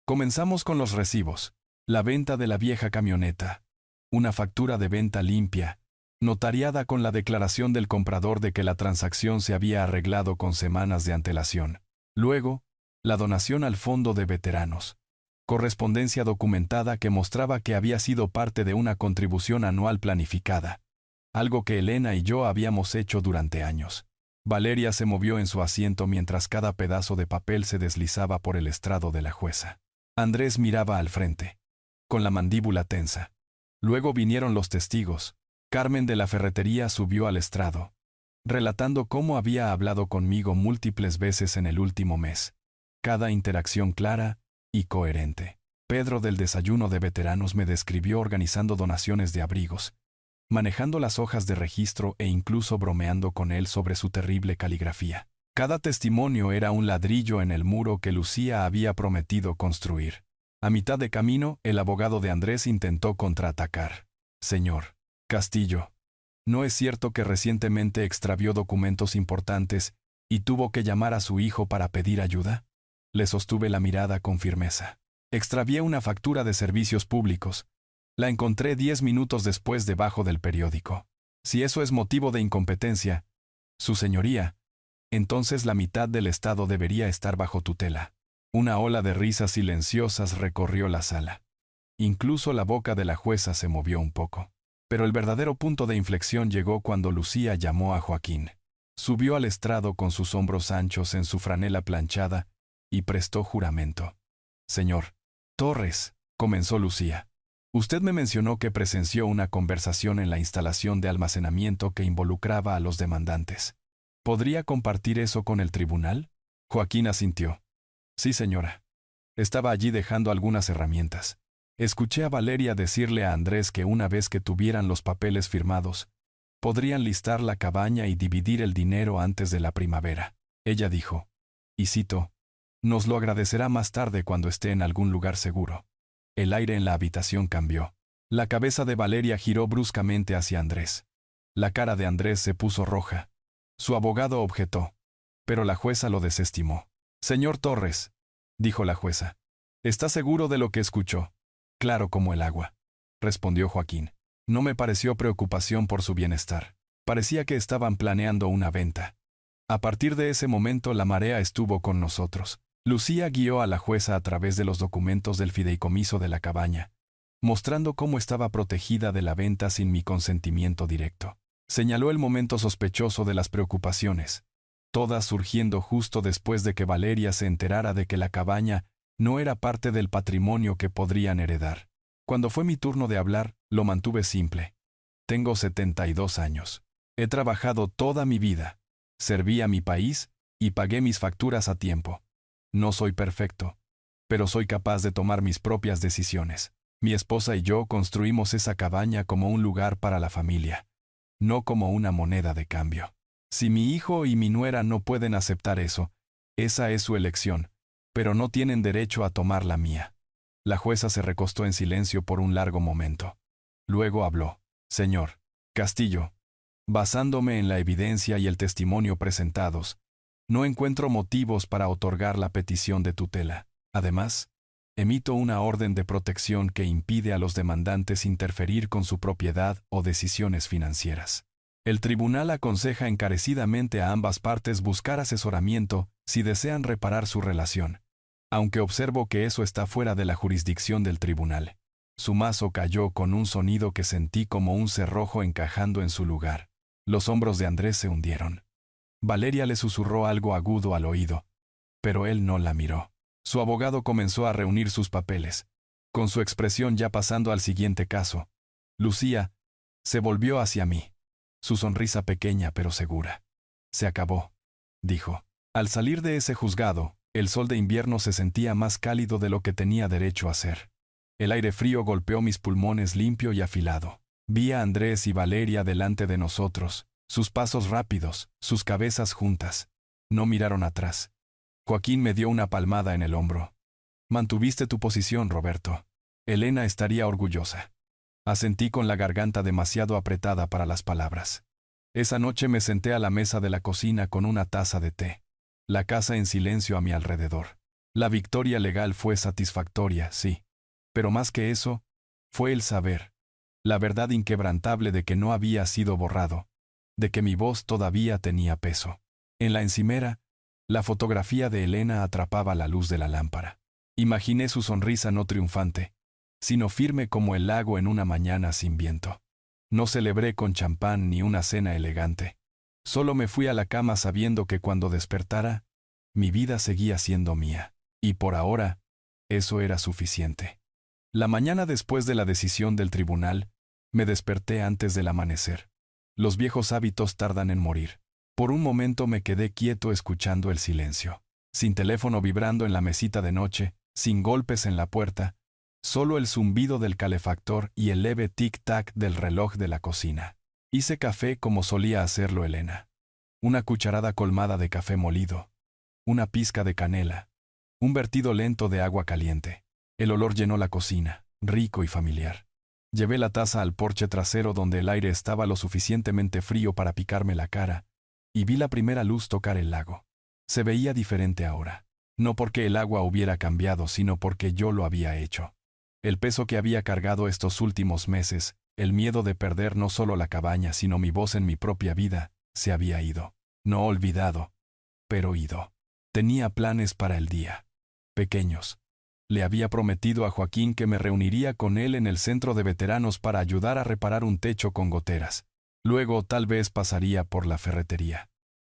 A: Comenzamos con los recibos. La venta de la vieja camioneta. Una factura de venta limpia, notariada con la declaración del comprador de que la transacción se había arreglado con semanas de antelación. Luego, la donación al fondo de veteranos. Correspondencia documentada que mostraba que había sido parte de una contribución anual planificada, algo que Elena y yo habíamos hecho durante años. Valeria se movió en su asiento mientras cada pedazo de papel se deslizaba por el estrado de la jueza. Andrés miraba al frente, con la mandíbula tensa. Luego vinieron los testigos. Carmen de la ferretería subió al estrado, relatando cómo había hablado conmigo múltiples veces en el último mes. Cada interacción clara y coherente. Pedro del desayuno de veteranos me describió organizando donaciones de abrigos, manejando las hojas de registro e incluso bromeando con él sobre su terrible caligrafía. Cada testimonio era un ladrillo en el muro que Lucía había prometido construir. A mitad de camino, el abogado de Andrés intentó contraatacar. Señor Castillo, ¿no es cierto que recientemente extravió documentos importantes y tuvo que llamar a su hijo para pedir ayuda? Le sostuve la mirada con firmeza. Extravié una factura de servicios públicos. La encontré 10 minutos después debajo del periódico. Si eso es motivo de incompetencia, su señoría, entonces la mitad del Estado debería estar bajo tutela. Una ola de risas silenciosas recorrió la sala. Incluso la boca de la jueza se movió un poco. Pero el verdadero punto de inflexión llegó cuando Lucía llamó a Joaquín. Subió al estrado con sus hombros anchos en su franela planchada y prestó juramento. Señor Torres, comenzó Lucía. Usted me mencionó que presenció una conversación en la instalación de almacenamiento que involucraba a los demandantes. ¿Podría compartir eso con el tribunal? Joaquín asintió. Sí, señora. Estaba allí dejando algunas herramientas. Escuché a Valeria decirle a Andrés que una vez que tuvieran los papeles firmados, podrían listar la cabaña y dividir el dinero antes de la primavera. Ella dijo, y cito, nos lo agradecerá más tarde cuando esté en algún lugar seguro. El aire en la habitación cambió. La cabeza de Valeria giró bruscamente hacia Andrés. La cara de Andrés se puso roja. Su abogado objetó, pero la jueza lo desestimó. Señor Torres, dijo la jueza, ¿está seguro de lo que escuchó? Claro como el agua, respondió Joaquín. No me pareció preocupación por su bienestar. Parecía que estaban planeando una venta. A partir de ese momento la marea estuvo con nosotros. Lucía guió a la jueza a través de los documentos del fideicomiso de la cabaña, mostrando cómo estaba protegida de la venta sin mi consentimiento directo. Señaló el momento sospechoso de las preocupaciones, todas surgiendo justo después de que Valeria se enterara de que la cabaña no era parte del patrimonio que podrían heredar. Cuando fue mi turno de hablar, lo mantuve simple. Tengo 72 años. He trabajado toda mi vida, serví a mi país y pagué mis facturas a tiempo. No soy perfecto, pero soy capaz de tomar mis propias decisiones. Mi esposa y yo construimos esa cabaña como un lugar para la familia, no como una moneda de cambio. Si mi hijo y mi nuera no pueden aceptar eso, esa es su elección, pero no tienen derecho a tomar la mía. La jueza se recostó en silencio por un largo momento. Luego habló. Señor Castillo, basándome en la evidencia y el testimonio presentados, no encuentro motivos para otorgar la petición de tutela. Además, emito una orden de protección que impide a los demandantes interferir con su propiedad o decisiones financieras. El tribunal aconseja encarecidamente a ambas partes buscar asesoramiento si desean reparar su relación, aunque observo que eso está fuera de la jurisdicción del tribunal. Su mazo cayó con un sonido que sentí como un cerrojo encajando en su lugar. Los hombros de Andrés se hundieron. Valeria le susurró algo agudo al oído, pero él no la miró. Su abogado comenzó a reunir sus papeles, con su expresión ya pasando al siguiente caso. Lucía se volvió hacia mí, su sonrisa pequeña pero segura. Se acabó, dijo. Al salir de ese juzgado, el sol de invierno se sentía más cálido de lo que tenía derecho a ser. El aire frío golpeó mis pulmones limpio y afilado. Vi a Andrés y Valeria delante de nosotros, sus pasos rápidos, sus cabezas juntas. No miraron atrás. Joaquín me dio una palmada en el hombro. Mantuviste tu posición, Roberto. Elena estaría orgullosa. Asentí con la garganta demasiado apretada para las palabras. Esa noche me senté a la mesa de la cocina con una taza de té. La casa en silencio a mi alrededor. La victoria legal fue satisfactoria, sí. Pero más que eso, fue el saber. La verdad inquebrantable de que no había sido borrado. De que mi voz todavía tenía peso. En la encimera, la fotografía de Elena atrapaba la luz de la lámpara. Imaginé su sonrisa no triunfante, sino firme como el lago en una mañana sin viento. No celebré con champán ni una cena elegante. Solo me fui a la cama sabiendo que cuando despertara, mi vida seguía siendo mía. Y por ahora, eso era suficiente. La mañana después de la decisión del tribunal, me desperté antes del amanecer. Los viejos hábitos tardan en morir. Por un momento me quedé quieto escuchando el silencio. Sin teléfono vibrando en la mesita de noche, sin golpes en la puerta, solo el zumbido del calefactor y el leve tic-tac del reloj de la cocina. Hice café como solía hacerlo Elena. Una cucharada colmada de café molido. Una pizca de canela. Un vertido lento de agua caliente. El olor llenó la cocina, rico y familiar. Llevé la taza al porche trasero donde el aire estaba lo suficientemente frío para picarme la cara, y vi la primera luz tocar el lago. Se veía diferente ahora. No porque el agua hubiera cambiado, sino porque yo lo había hecho. El peso que había cargado estos últimos meses, el miedo de perder no solo la cabaña, sino mi voz en mi propia vida, se había ido. No olvidado, pero ido. Tenía planes para el día. Pequeños. Le había prometido a Joaquín que me reuniría con él en el centro de veteranos para ayudar a reparar un techo con goteras. Luego tal vez pasaría por la ferretería.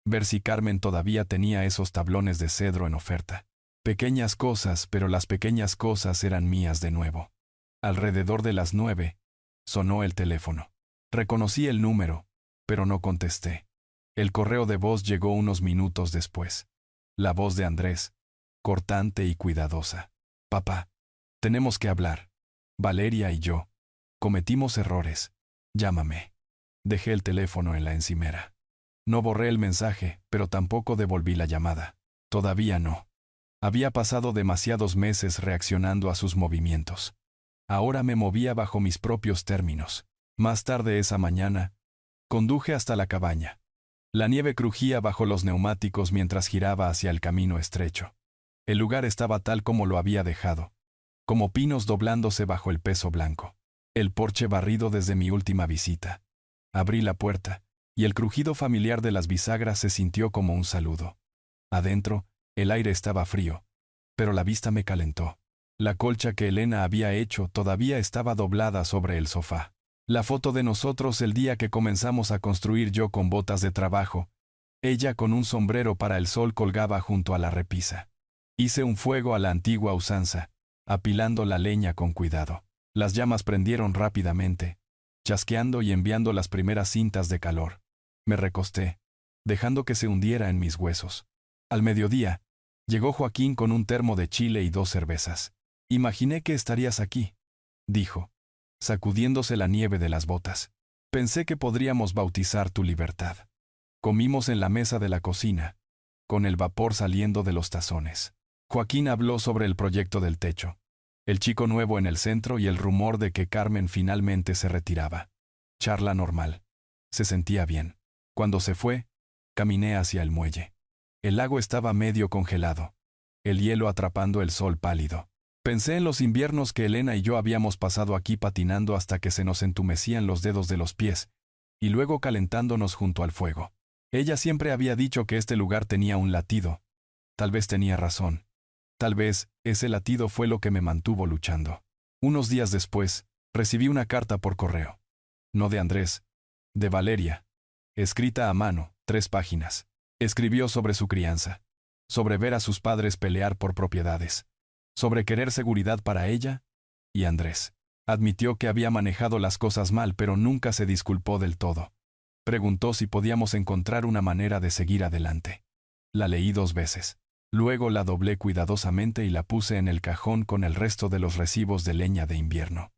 A: Ver si Carmen todavía tenía esos tablones de cedro en oferta. Pequeñas cosas, pero las pequeñas cosas eran mías de nuevo. Alrededor de las 9, sonó el teléfono. Reconocí el número, pero no contesté. El correo de voz llegó unos minutos después. La voz de Andrés, cortante y cuidadosa. Papá, tenemos que hablar. Valeria y yo. Cometimos errores. Llámame. Dejé el teléfono en la encimera. No borré el mensaje, pero tampoco devolví la llamada. Todavía no. Había pasado demasiados meses reaccionando a sus movimientos. Ahora me movía bajo mis propios términos. Más tarde esa mañana, conduje hasta la cabaña. La nieve crujía bajo los neumáticos mientras giraba hacia el camino estrecho. El lugar estaba tal como lo había dejado, como pinos doblándose bajo el peso blanco. El porche barrido desde mi última visita. Abrí la puerta, y el crujido familiar de las bisagras se sintió como un saludo. Adentro, el aire estaba frío, pero la vista me calentó. La colcha que Elena había hecho todavía estaba doblada sobre el sofá. La foto de nosotros el día que comenzamos a construir, yo con botas de trabajo, ella con un sombrero para el sol, colgaba junto a la repisa. Hice un fuego a la antigua usanza, apilando la leña con cuidado. Las llamas prendieron rápidamente, chasqueando y enviando las primeras cintas de calor. Me recosté, dejando que se hundiera en mis huesos. Al mediodía, llegó Joaquín con un termo de chile y 2 cervezas. Imaginé que estarías aquí, dijo, sacudiéndose la nieve de las botas. Pensé que podríamos bautizar tu libertad. Comimos en la mesa de la cocina, con el vapor saliendo de los tazones. Joaquín habló sobre el proyecto del techo, el chico nuevo en el centro y el rumor de que Carmen finalmente se retiraba. Charla normal. Se sentía bien. Cuando se fue, caminé hacia el muelle. El lago estaba medio congelado, el hielo atrapando el sol pálido. Pensé en los inviernos que Elena y yo habíamos pasado aquí patinando hasta que se nos entumecían los dedos de los pies, y luego calentándonos junto al fuego. Ella siempre había dicho que este lugar tenía un latido. Tal vez tenía razón. Tal vez ese latido fue lo que me mantuvo luchando. Unos días después, recibí una carta por correo. No de Andrés, de Valeria. Escrita a mano, 3 páginas. Escribió sobre su crianza, sobre ver a sus padres pelear por propiedades, sobre querer seguridad para ella y Andrés. Admitió que había manejado las cosas mal, pero nunca se disculpó del todo. Preguntó si podíamos encontrar una manera de seguir adelante. La leí 2 veces. Luego la doblé cuidadosamente y la puse en el cajón con el resto de los recibos de leña de invierno.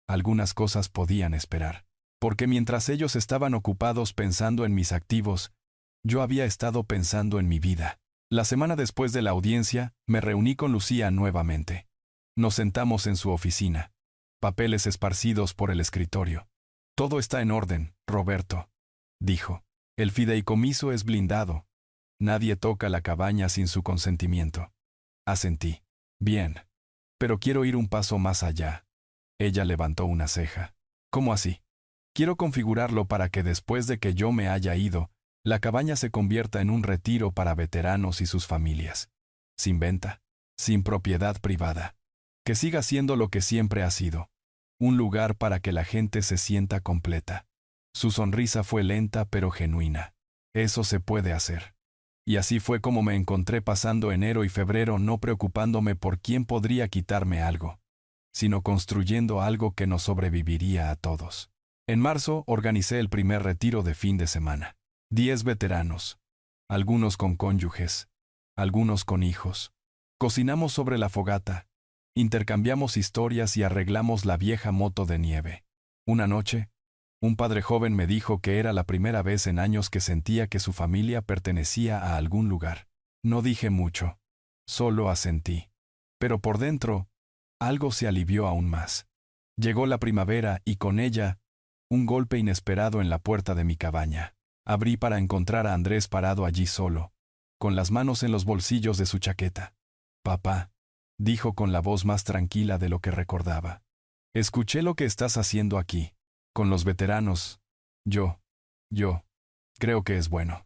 A: Algunas cosas podían esperar. porque mientras ellos estaban ocupados pensando en mis activos, yo había estado pensando en mi vida. La semana después de la audiencia, me reuní con Lucía nuevamente. Nos sentamos en su oficina. Papeles esparcidos por el escritorio. Todo está en orden, Roberto, dijo. El fideicomiso es blindado. Nadie toca la cabaña sin su consentimiento. Asentí. Bien. Pero quiero ir un paso más allá. Ella levantó una ceja. ¿Cómo así? Quiero configurarlo para que después de que yo me haya ido, la cabaña se convierta en un retiro para veteranos y sus familias. Sin venta, sin propiedad privada. Que siga siendo lo que siempre ha sido. Un lugar para que la gente se sienta completa. Su sonrisa fue lenta pero genuina. Eso se puede hacer. Y así fue como me encontré pasando enero y febrero no preocupándome por quién podría quitarme algo, sino construyendo algo que nos sobreviviría a todos. En marzo organicé el primer retiro de fin de semana. 10 veteranos, algunos con cónyuges, algunos con hijos. Cocinamos sobre la fogata, intercambiamos historias y arreglamos la vieja moto de nieve. Una noche, un padre joven me dijo que era la primera vez en años que sentía que su familia pertenecía a algún lugar. No dije mucho, solo asentí. Pero por dentro, algo se alivió aún más. Llegó la primavera y con ella, un golpe inesperado en la puerta de mi cabaña. Abrí para encontrar a Andrés parado allí solo, con las manos en los bolsillos de su chaqueta. Papá, dijo con la voz más tranquila de lo que recordaba. Escuché lo que estás haciendo aquí, con los veteranos. Yo, creo que es bueno.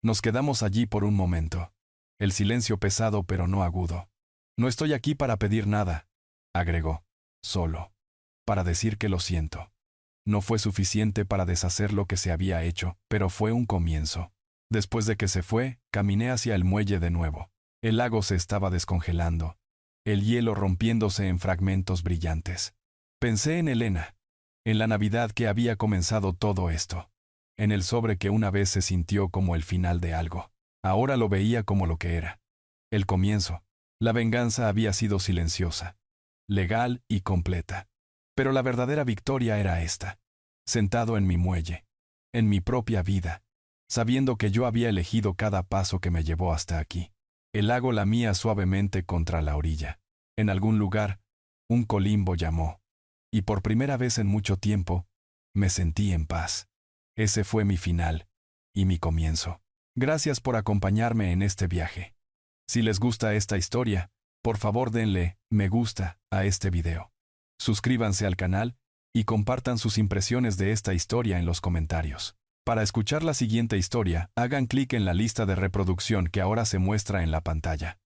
A: Nos quedamos allí por un momento. El silencio pesado pero no agudo. No estoy aquí para pedir nada, agregó, solo, para decir que lo siento. No fue suficiente para deshacer lo que se había hecho, pero fue un comienzo. Después de que se fue, caminé hacia el muelle de nuevo. El lago se estaba descongelando, el hielo rompiéndose en fragmentos brillantes. Pensé en Elena, en la Navidad que había comenzado todo esto, en el sobre que una vez se sintió como el final de algo. Ahora lo veía como lo que era. El comienzo. La venganza había sido silenciosa, legal y completa. Pero la verdadera victoria era esta. Sentado en mi muelle, en mi propia vida, sabiendo que yo había elegido cada paso que me llevó hasta aquí. El lago lamía suavemente contra la orilla. En algún lugar, un colimbo llamó. Y por primera vez en mucho tiempo, me sentí en paz. Ese fue mi final y mi comienzo. Gracias por acompañarme en este viaje. Si les gusta esta historia, por favor denle me gusta a este video. Suscríbanse al canal y compartan sus impresiones de esta historia en los comentarios. Para escuchar la siguiente historia, hagan clic en la lista de reproducción que ahora se muestra en la pantalla.